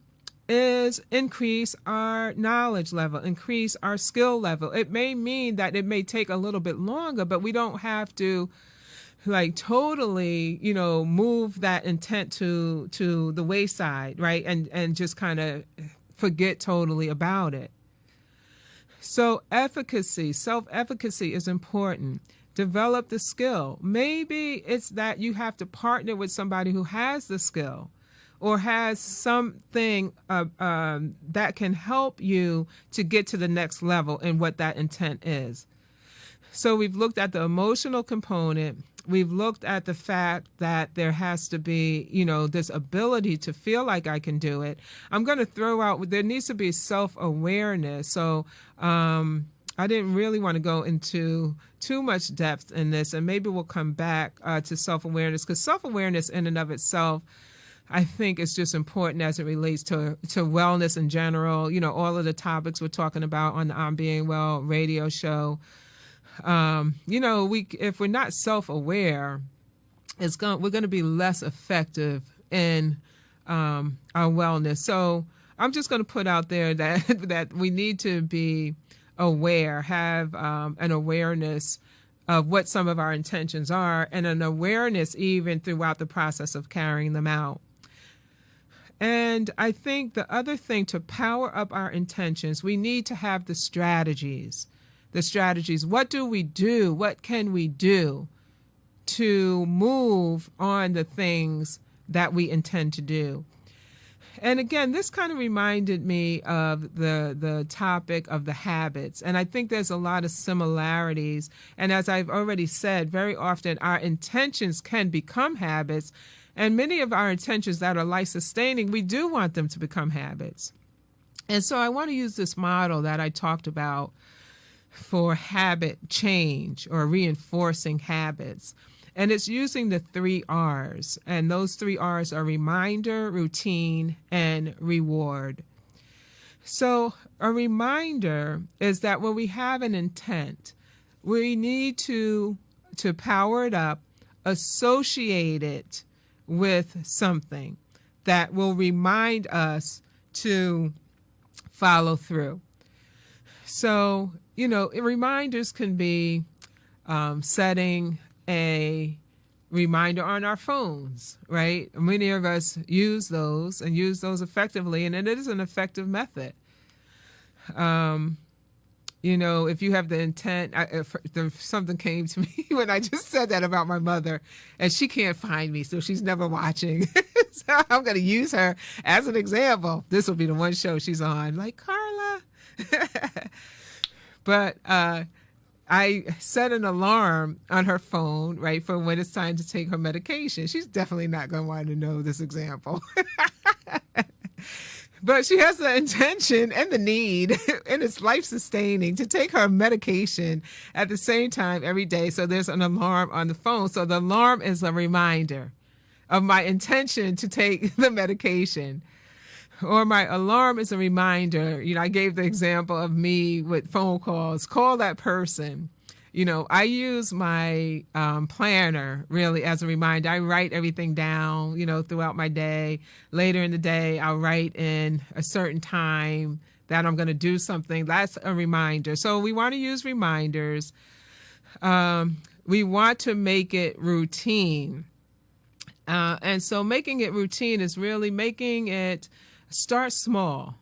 is increase our knowledge level, increase our skill level. It may mean that it may take a little bit longer, but we don't have to totally, move that intent to the wayside, right? And just kind of forget totally about it. So efficacy, self-efficacy is important. Develop the skill. Maybe it's that you have to partner with somebody who has the skill. or has something that can help you to get to the next level in what that intent is. So we've looked at the emotional component. We've looked at the fact that there has to be, this ability to feel like I can do it. I'm going to throw out, there needs to be self-awareness. So I didn't really want to go into too much depth in this, and maybe we'll come back to self-awareness, because self-awareness in and of itself, I think, is just important as it relates to wellness in general. All of the topics we're talking about on the I'm Being Well radio show. If we're not self-aware, we're going to be less effective in our wellness. So I'm just going to put out there that we need to be aware, have an awareness of what some of our intentions are, and an awareness even throughout the process of carrying them out. And I think the other thing, to power up our intentions, we need to have the strategies. What do we do? What can we do to move on the things that we intend to do? And again, this kind of reminded me of the topic of the habits. And I think there's a lot of similarities. And as I've already said, very often our intentions can become habits. And many of our intentions that are life-sustaining, we do want them to become habits. And so I want to use this model that I talked about for habit change or reinforcing habits. And it's using the 3 R's. And those 3 R's are reminder, routine, and reward. So a reminder is that when we have an intent, we need to power it up, associate it with something that will remind us to follow through. So, reminders can be setting a reminder on our phones, right? Many of us use those and use those effectively, and it is an effective method. If you have the intent, something came to me when I just said that about my mother, and she can't find me, so she's never watching. So I'm going to use her as an example. This will be the one show she's on, like, Carla. But I set an alarm on her phone, right, for when it's time to take her medication. She's definitely not going to want to know this example. But she has the intention and the need, and it's life-sustaining, to take her medication at the same time every day. So there's an alarm on the phone. So the alarm is a reminder of my intention to take the medication. Or my alarm is a reminder. I gave the example of me with phone calls. Call that person. I use my planner really as a reminder. I write everything down, throughout my day. Later in the day, I'll write in a certain time that I'm going to do something. That's a reminder. So we want to use reminders. We want to make it routine. And so making it routine is really making it start small.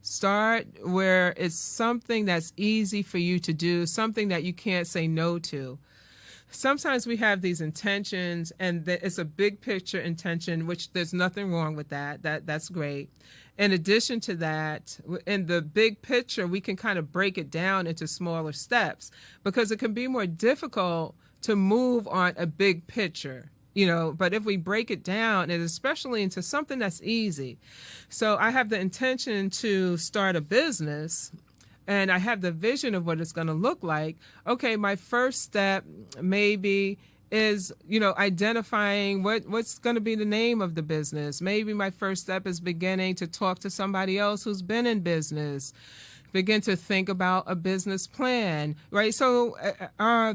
Start where it's something that's easy for you to do, something that you can't say no to. Sometimes we have these intentions, and it's a big picture intention, which there's nothing wrong with that. That's great. In addition to that, in the big picture, we can kind of break it down into smaller steps, because it can be more difficult to move on a big picture. But if we break it down, and especially into something that's easy. So I have the intention to start a business, and I have the vision of what it's going to look like. Okay, my first step maybe is, identifying what's going to be the name of the business. Maybe my first step is beginning to talk to somebody else who's been in business. Begin to think about a business plan, right? So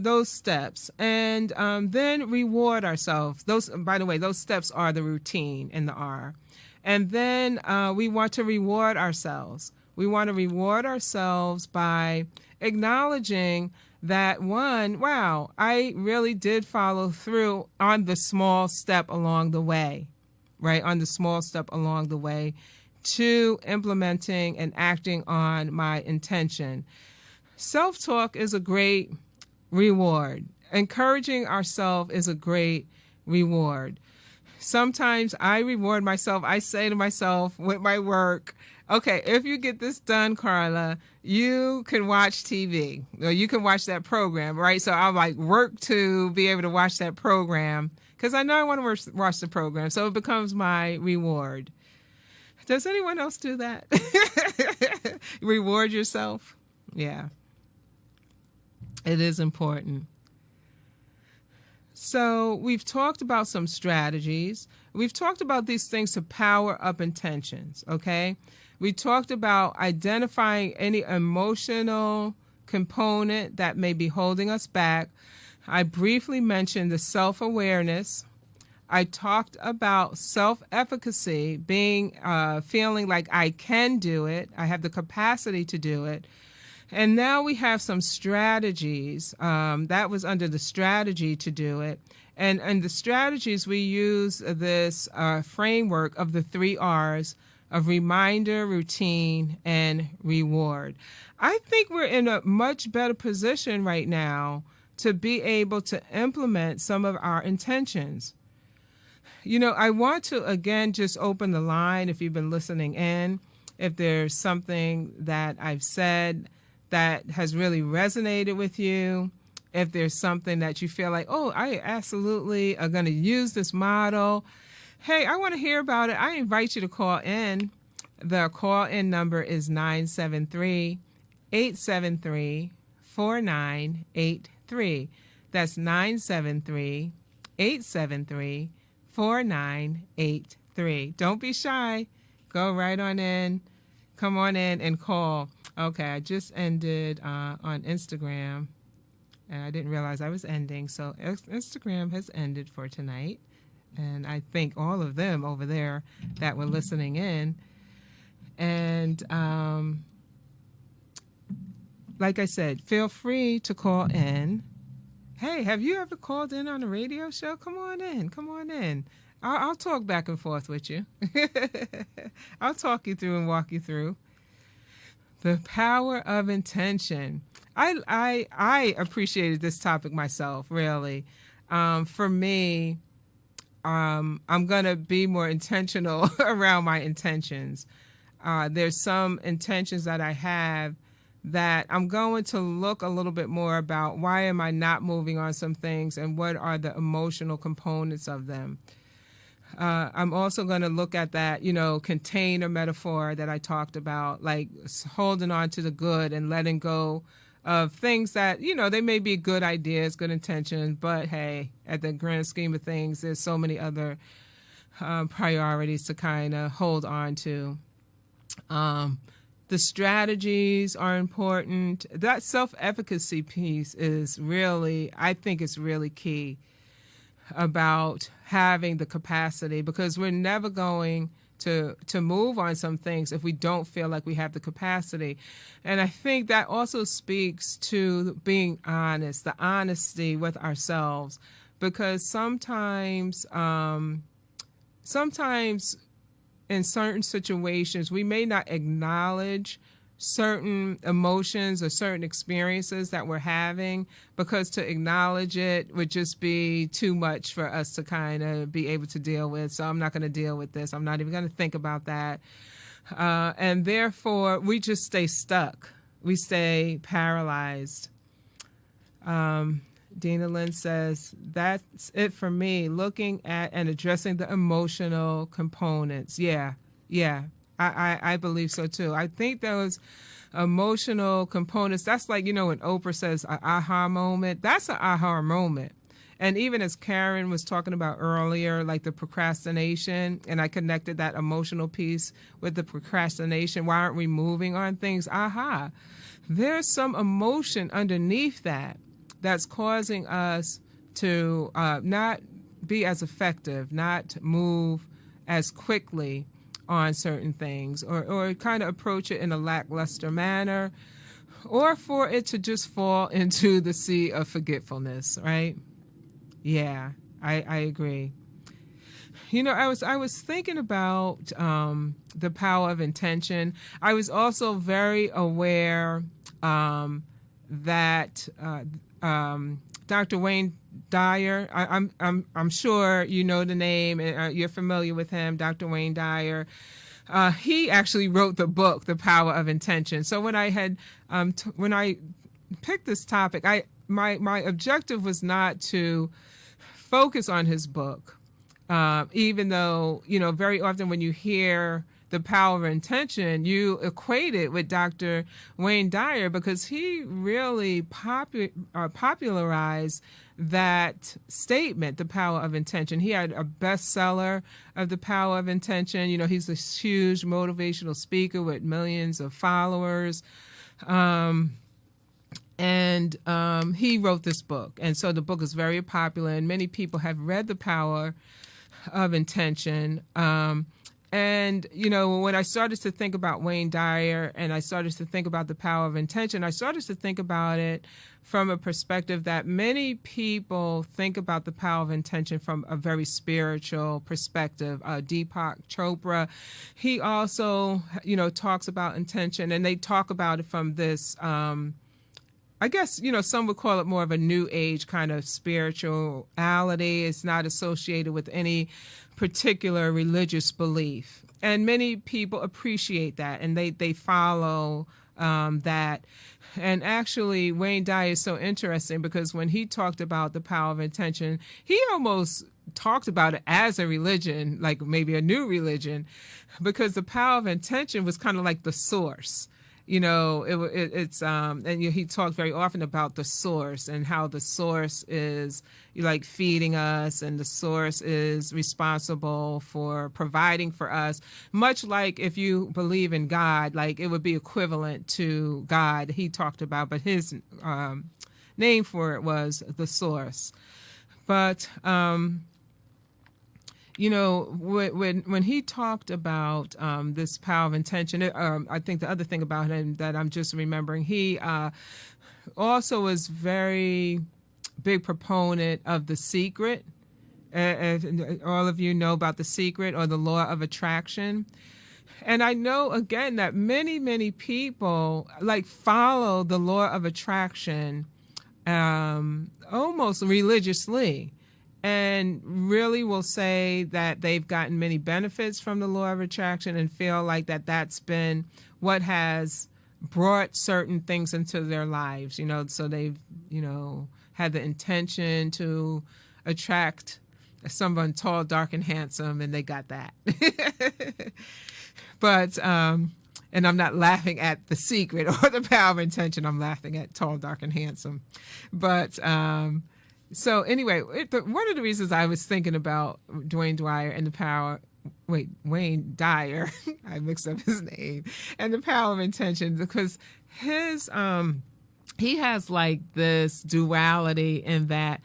those steps, and then reward ourselves. By the way, those steps are the routine in the R. And then we want to reward ourselves. We want to reward ourselves by acknowledging that, wow, I really did follow through on the small step along the way, right? On the small step along the way to implementing and acting on my intention. Self-talk is a great reward. Encouraging ourselves is a great reward. sometimes I reward myself. I say to myself with my work, okay, if you get this done, Carla, you can watch TV or you can watch that program, right? So I'll like work to be able to watch that program because I know I want to watch the program. So it becomes my reward. Does anyone else do that? Reward yourself? Yeah. It is important. So we've talked about some strategies. We've talked about these things to power up intentions, okay? We talked about identifying any emotional component that may be holding us back. I briefly mentioned the self-awareness. I talked about self-efficacy, being feeling like I can do it. I have the capacity to do it. And now we have some strategies. That was under the strategy to do it. And the strategies, we use this framework of the 3 R's of reminder, routine, and reward. I think we're in a much better position right now to be able to implement some of our intentions. You know, I want to, again, just open the line if you've been listening in, if there's something that I've said that has really resonated with you, if there's something that you feel like, oh, I absolutely are going to use this model. Hey, I want to hear about it. I invite you to call in. The call-in number is 973-873-4983. That's 973-873-4983. Don't be shy. Go right on in. Come on in and call. Okay, I just ended on Instagram, and I didn't realize I was ending. So Instagram has ended for tonight, and I thank all of them over there that were listening in. And like I said, feel free to call in. Hey, have you ever called in on a radio show? Come on in. Come on in. I'll talk back and forth with you. I'll talk you through and walk you through. The power of intention. I appreciated this topic myself, really. For me, I'm going to be more intentional around my intentions. There's some intentions that I have that I'm going to look a little bit more about why am I not moving on some things and what are the emotional components of them. I'm also going to look at that, container metaphor that I talked about, like holding on to the good and letting go of things that, they may be good ideas, good intentions, but hey, at the grand scheme of things, there's so many other priorities to kind of hold on to. The strategies are important. That self-efficacy piece is really, I think it's really key about having the capacity, because we're never going to move on some things if we don't feel like we have the capacity. And I think that also speaks to being honest, the honesty with ourselves, because sometimes in certain situations, we may not acknowledge certain emotions or certain experiences that we're having, because to acknowledge it would just be too much for us to kind of be able to deal with. So I'm not going to deal with this. I'm not even going to think about that. And therefore, we just stay stuck. We stay paralyzed. Dina Lynn says, that's it for me, looking at and addressing the emotional components. Yeah. I believe so too. I think those emotional components, that's like, when Oprah says an aha moment, that's an aha moment. And even as Karen was talking about earlier, like the procrastination, and I connected that emotional piece with the procrastination. Why aren't we moving on things? Aha. There's some emotion underneath that that's causing us to not be as effective, not move as quickly on certain things, or kind of approach it in a lackluster manner, or for it to just fall into the sea of forgetfulness, right? Yeah, I agree. I was thinking about the power of intention. I was also very aware that Dr. Wayne Dyer. I'm sure you know the name and you're familiar with him, Dr. Wayne Dyer. He actually wrote the book, The Power of Intention. So when I had when I picked this topic, my objective was not to focus on his book, even though, very often when you hear The Power of Intention, you equate it with Dr. Wayne Dyer because he really popularized that statement, The Power of Intention. He had a bestseller of The Power of Intention. He's a huge motivational speaker with millions of followers. And he wrote this book. And so the book is very popular, and many people have read The Power of Intention. And, when I started to think about Wayne Dyer and I started to think about The Power of Intention, I started to think about it from a perspective that many people think about The Power of Intention from a very spiritual perspective. Deepak Chopra, he also, talks about intention, and they talk about it from this, I guess, some would call it more of a new age kind of spirituality. It's not associated with any particular religious belief. And many people appreciate that, and they follow that. And actually, Wayne Dyer is so interesting because when he talked about The Power of Intention, he almost talked about it as a religion, like maybe a new religion, because The Power of Intention was kind of like the source. It's and he talked very often about the source and how the source is like feeding us, and the source is responsible for providing for us. Much like if you believe in God, like it would be equivalent to God. He talked about, but his name for it was the source. But when he talked about this power of intention, I think the other thing about him that I'm just remembering, he also was very big proponent of The Secret. All of you know about The Secret or the law of attraction. And I know, again, that many, many people follow the law of attraction almost religiously, and really will say that they've gotten many benefits from the law of attraction and feel like that's been what has brought certain things into their lives, so they've, had the intention to attract someone tall, dark, and handsome, and they got that. But, and I'm not laughing at The Secret or The Power of Intention, I'm laughing at tall, dark, and handsome. But, so anyway, one of the reasons I was thinking about Wayne Dyer and Wayne Dyer, I mixed up his name, and The Power of Intention, because he has this duality in that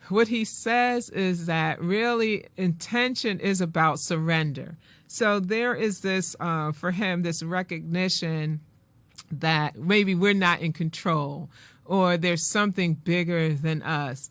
what he says is that really intention is about surrender. So there is this, for him, this recognition that maybe we're not in control, or there's something bigger than us.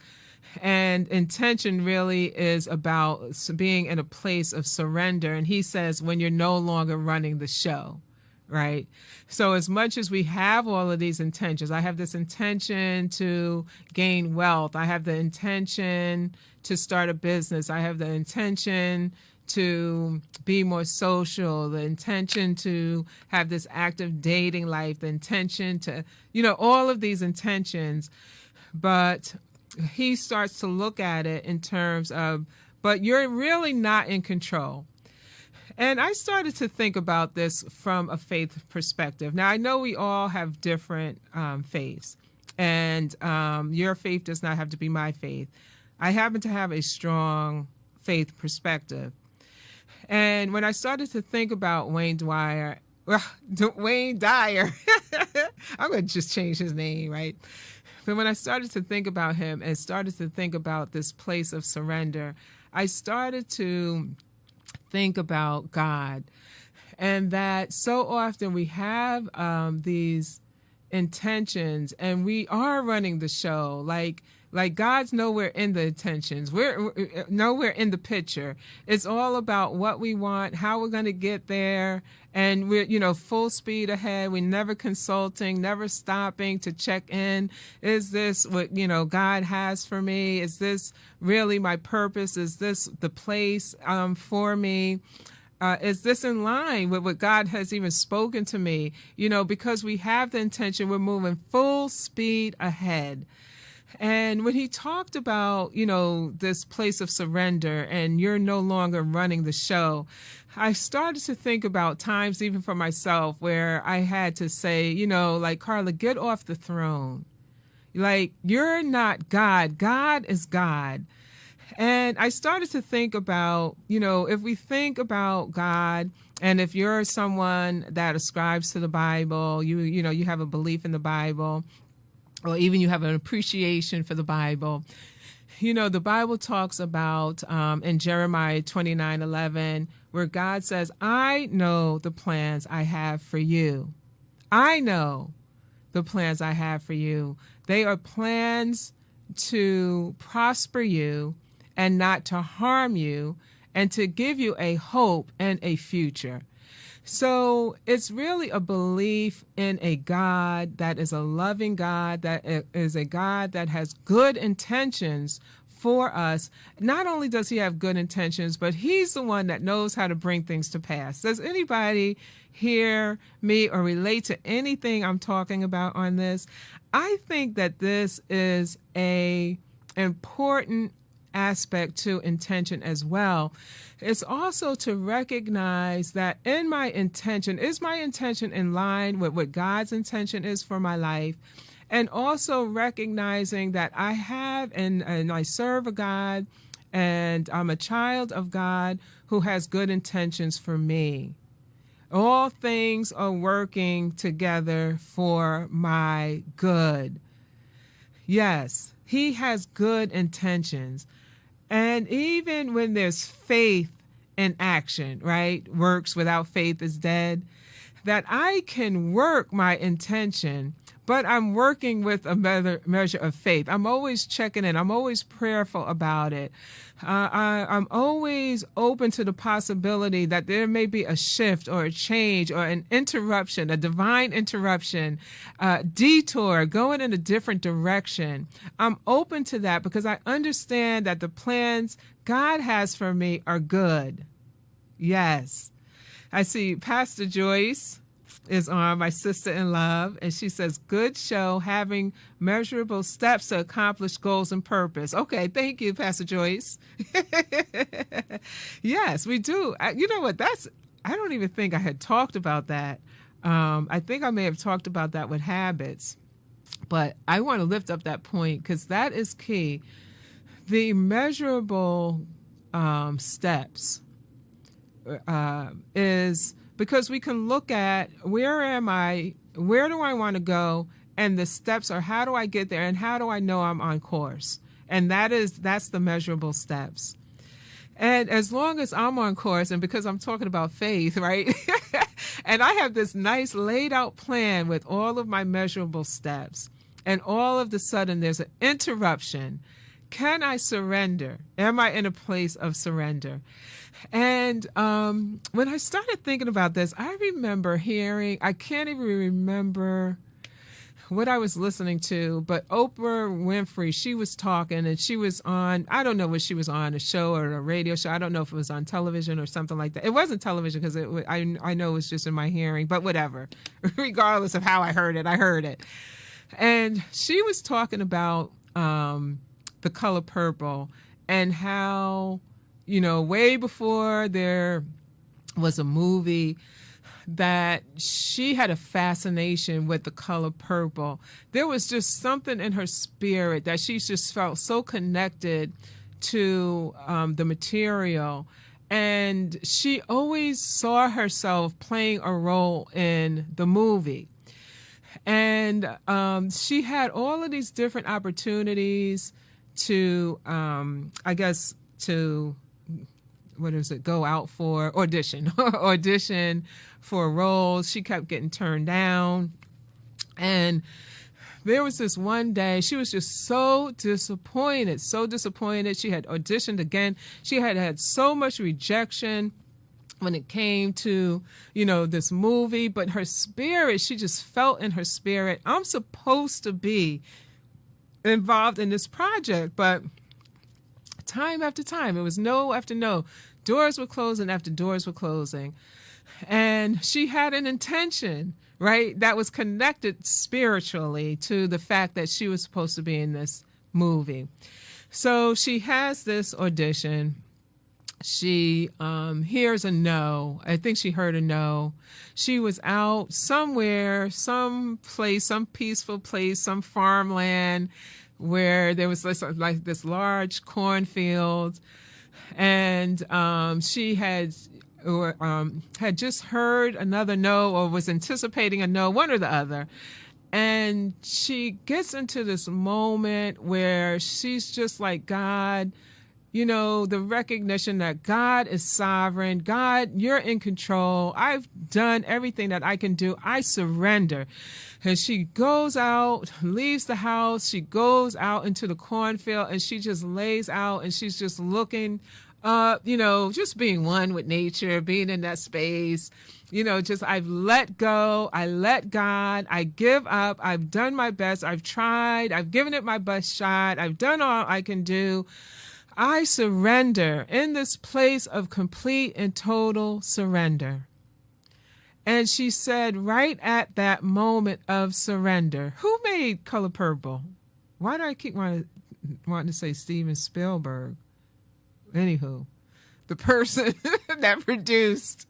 And intention really is about being in a place of surrender. And he says when you're no longer running the show, right? So as much as we have all of these intentions, I have this intention to gain wealth, I have the intention to start a business, I have the intention to be more social, the intention to have this active dating life, the intention to, all of these intentions. But he starts to look at it in terms of, but you're really not in control. And I started to think about this from a faith perspective. Now, I know we all have different faiths, and your faith does not have to be my faith. I happen to have a strong faith perspective. And when I started to think about Wayne Dyer, I'm going to just change his name, right? But when I started to think about him and started to think about this place of surrender, I started to think about God, and that so often we have these intentions and we are running the show. Like God's nowhere in the intentions. We're nowhere in the picture. It's all about what we want, how we're going to get there. And we're, full speed ahead. We're never consulting, never stopping to check in. Is this what, God has for me? Is this really my purpose? Is this the place for me? Is this in line with what God has even spoken to me? Because we have the intention, we're moving full speed ahead. And when he talked about, this place of surrender and you're no longer running the show, I started to think about times even for myself where I had to say, like, Carla, get off the throne. Like, you're not God. God is God. And I started to think about, if we think about God, and if you're someone that ascribes to the Bible, you have a belief in the Bible, or even you have an appreciation for the Bible. The Bible talks about in Jeremiah 29:11, where God says, I know the plans I have for you. I know the plans I have for you. They are plans to prosper you and not to harm you, and to give you a hope and a future. So it's really a belief in a God that is a loving God, that is a God that has good intentions for us. Not only does he have good intentions, but he's the one that knows how to bring things to pass. Does anybody hear me or relate to anything I'm talking about on this? I think that this is a important aspect to intention as well. It's also to recognize that is my intention in line with what God's intention is for my life? And also recognizing that I have and I serve a God and I'm a child of God who has good intentions for me. All things are working together for my good. Yes, he has good intentions. And even when there's faith in action, right? Works without faith is dead. That I can work my intention, but I'm working with a measure of faith. I'm always checking in. I'm always prayerful about it. I'm always open to the possibility that there may be a shift or a change or an interruption, a divine interruption, detour, going in a different direction. I'm open to that because I understand that the plans God has for me are good. Yes. I see Pastor Joyce is on, my sister in love, and she says, good show, having measurable steps to accomplish goals and purpose. Okay, thank you, Pastor Joyce. Yes, we do. You know what, I don't even think I had talked about that. I think I may have talked about that with habits, but I want to lift up that point because that is key. The measurable steps is because we can look at where am I, where do I want to go, and the steps are how do I get there and how do I know I'm on course. And that's the measurable steps. And as long as I'm on course, and because I'm talking about faith, right? And I have this nice laid out plan with all of my measurable steps, and all of the sudden there's an interruption. Can I surrender? Am I in a place of surrender? And when I started thinking about this, I remember hearing, I can't even remember what I was listening to, but Oprah Winfrey, she was talking and she was on, I don't know what she was on, a show or a radio show. I don't know if it was on television or something like that. It wasn't television because I know it was just in my hearing, but whatever. Regardless of how I heard it, I heard it. And she was talking about the color purple and how, way before there was a movie that she had a fascination with the color purple. There was just something in her spirit that she just felt so connected to the material. And she always saw herself playing a role in the movie. And she had all of these different opportunities to, go out for audition for roles. She kept getting turned down. And there was this one day she was just so disappointed, so disappointed. She had auditioned again. She had had so much rejection when it came to, this movie, but her spirit, she just felt in her spirit, I'm supposed to be involved in this project. But time after time, it was no after no. Doors were closing after doors were closing. And she had an intention, right, that was connected spiritually to the fact that she was supposed to be in this movie. So she has this audition. She hears a no. I think she heard a no. She was out somewhere, some place, some peaceful place, some farmland where there was this large cornfield. And she had just heard another no, or was anticipating a no, one or the other. And she gets into this moment where she's just like, God, the recognition that God is sovereign. God, you're in control. I've done everything that I can do. I surrender. And she goes out, leaves the house. She goes out into the cornfield, and she just lays out, and she's just looking up, just being one with nature, being in that space, just I've let go. I let God. I give up. I've done my best. I've tried. I've given it my best shot. I've done all I can do. I surrender in this place of complete and total surrender. And she said, right at that moment of surrender, who made Color Purple? Why do I keep wanting to say Steven Spielberg? Anywho, the person that produced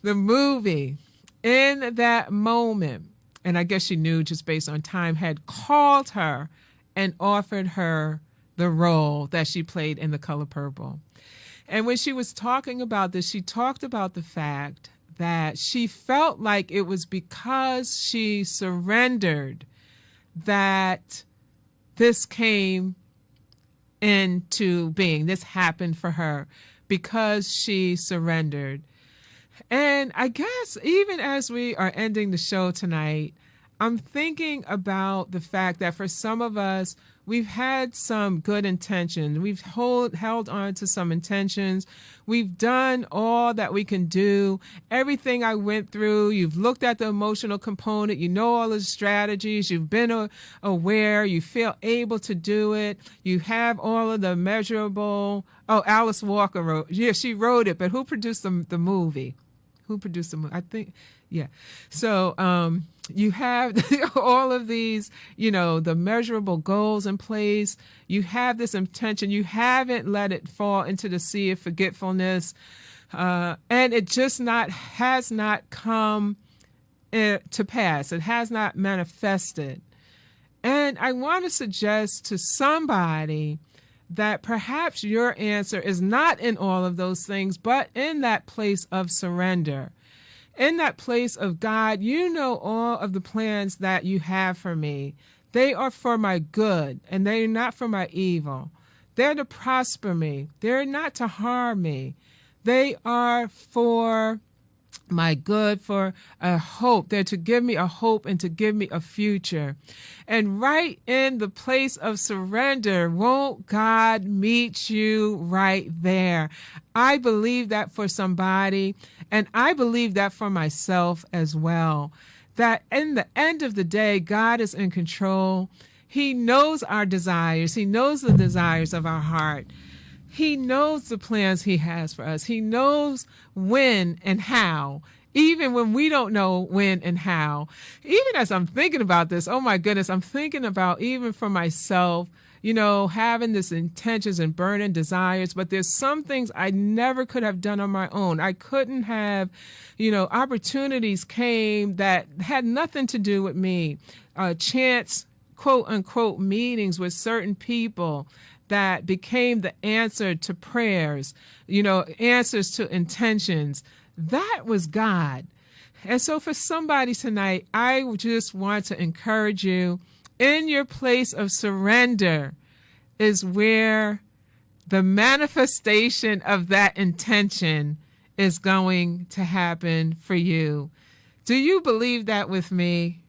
the movie in that moment, and I guess she knew just based on time, had called her and offered her the role that she played in The Color Purple. And when she was talking about this, she talked about the fact that she felt like it was because she surrendered that this came into being. This happened for her because she surrendered. And I guess even as we are ending the show tonight, I'm thinking about the fact that for some of us, we've had some good intentions. We've held on to some intentions. We've done all that we can do. Everything I went through, you've looked at the emotional component. You know all the strategies. You've been aware. You feel able to do it. You have all of the measurable. Oh, Alice Walker wrote. Yeah, she wrote it. But who produced the movie? Who produced the movie? I think, yeah. So you have all of these, the measurable goals in place. You have this intention. You haven't let it fall into the sea of forgetfulness. And it just has not come to pass. It has not manifested. And I want to suggest to somebody that perhaps your answer is not in all of those things, but in that place of surrender. In that place of, God, you know all of the plans that you have for me. They are for my good, and they're not for my evil. They're to prosper me. They're not to harm me. They are for my good, for a hope. They're to give me a hope and to give me a future. And right in the place of surrender, won't God meet you right there? I believe that for somebody, and I believe that for myself as well, that in the end of the day, God is in control. He knows our desires. He knows the desires of our heart. He knows the plans he has for us. He knows when and how, even when we don't know when and how. Even as I'm thinking about this, oh my goodness, I'm thinking about even for myself, having this intentions and burning desires, but there's some things I never could have done on my own. I couldn't have, opportunities came that had nothing to do with me. Chance, quote unquote, meetings with certain people that became the answer to prayers, answers to intentions. That was God. And so for somebody tonight, I just want to encourage you, in your place of surrender is where the manifestation of that intention is going to happen for you. Do you believe that with me?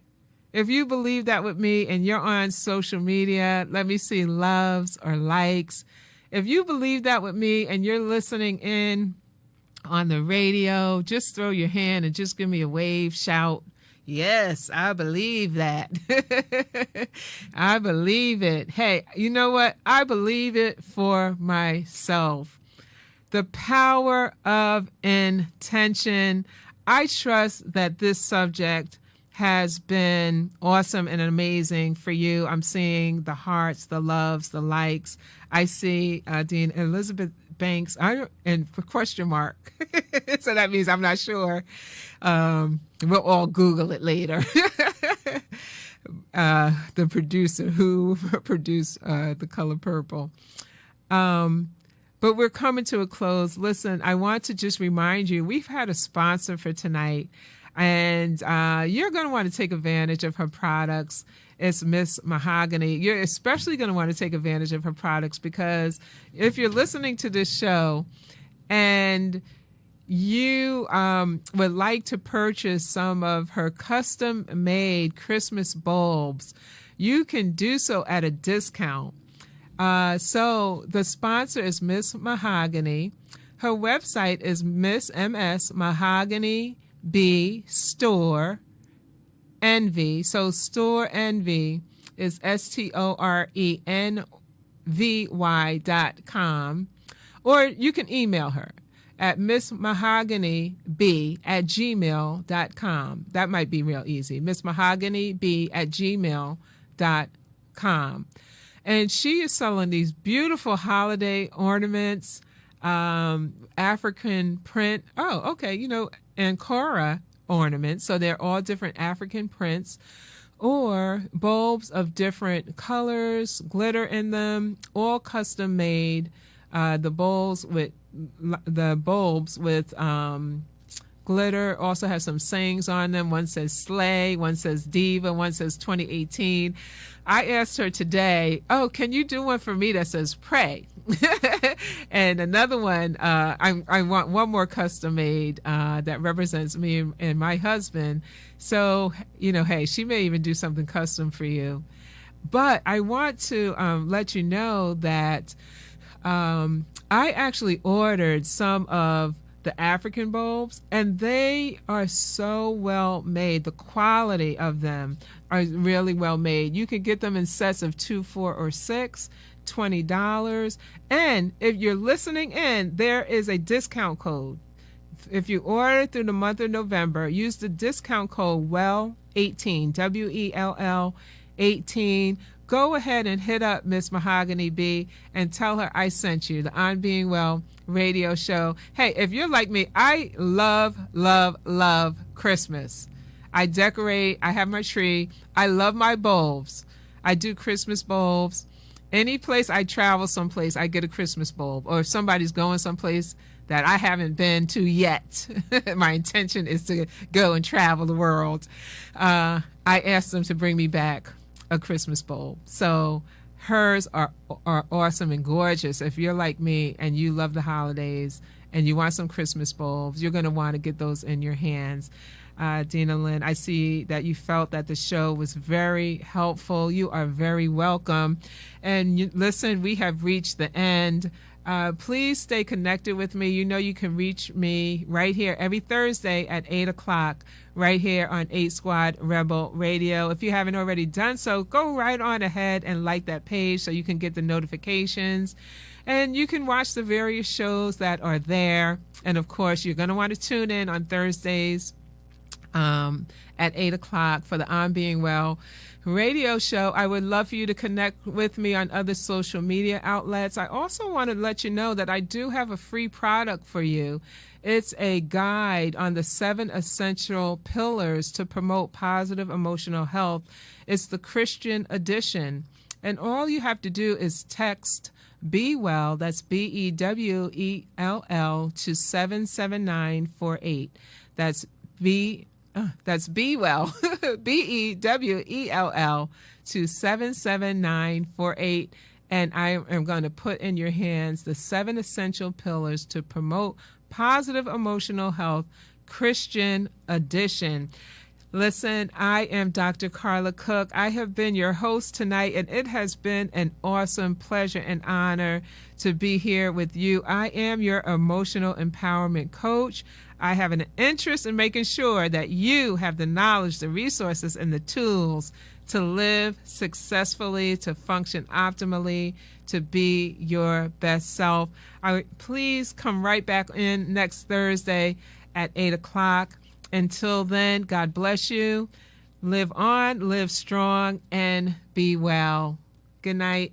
If you believe that with me and you're on social media, let me see loves or likes. If you believe that with me and you're listening in on the radio, just throw your hand and just give me a wave, shout. Yes, I believe that. I believe it. Hey, you know what? I believe it for myself. The power of intention. I trust that this subject has been awesome and amazing for you. I'm seeing the hearts, the loves, the likes. I see Dean Elizabeth Banks and question mark. So that means I'm not sure. We'll all Google it later. The producer who produced The Color Purple. But we're coming to a close. Listen, I want to just remind you, we've had a sponsor for tonight. And you're going to want to take advantage of her products. It's Miss Mahogany. You're especially going to want to take advantage of her products because if you're listening to this show and you would like to purchase some of her custom-made Christmas bulbs, you can do so at a discount. So the sponsor is Miss Mahogany. Her website is Miss MS Mahogany B Store Envy. So Store Envy is STORENVY.com. Or you can email her at missmahoganyb@gmail.com. That might be real easy. missmahoganyb@gmail.com. And she is selling these beautiful holiday ornaments, African print. Oh, okay. Ankara ornaments. So they're all different African prints or bulbs of different colors, glitter in them, all custom made. The bulbs with glitter also have some sayings on them. One says Slay, one says Diva, one says 2018. I asked her today, can you do one for me that says Pray? And another one, I want one more custom made that represents me and my husband. So, hey, she may even do something custom for you. But I want to let you know that I actually ordered some of the African bulbs, and they are so well made. The quality of them are really well made. You can get them in sets of 2, 4, or 6, $20. And if you're listening in, there is a discount code. If you order through the month of November, use the discount code WELL18, WELL 18. Go ahead and hit up Miss Mahogany B and tell her I sent you, the On Being Well radio show. Hey, if you're like me, I love, love, love Christmas. I decorate. I have my tree. I love my bulbs. I do Christmas bulbs. Any place I travel someplace, I get a Christmas bulb. Or if somebody's going someplace that I haven't been to yet, my intention is to go and travel the world, I ask them to bring me back a Christmas bulb. So hers are awesome and gorgeous. If you're like me and you love the holidays and you want some Christmas bulbs, you're going to want to get those in your hands. Dina Lynn, I see that you felt that the show was very helpful. You are very welcome. And listen, we have reached the end. Please stay connected with me. You can reach me right here every Thursday at 8 o'clock, right here on 8 Squad Rebel Radio. If you haven't already done so, go right on ahead and like that page so you can get the notifications. And you can watch the various shows that are there. And of course, you're going to want to tune in on Thursdays at 8 o'clock for the On Being Well radio show. I would love for you to connect with me on other social media outlets. I also want to let you know that I do have a free product for you. It's a guide on the 7 essential pillars to promote positive emotional health. It's the Christian edition. And all you have to do is text Be Well, that's BEWELL, to 77948. That's Be Well, BEWELL, to 77948. And I am going to put in your hands the 7 essential pillars to promote positive emotional health, Christian edition. Listen, I am Dr. Carla Cook. I have been your host tonight, and it has been an awesome pleasure and honor to be here with you. I am your emotional empowerment coach. I have an interest in making sure that you have the knowledge, the resources, and the tools to live successfully, to function optimally, to be your best self. Please come right back in next Thursday at 8 o'clock. Until then, God bless you. Live on, live strong, and be well. Good night.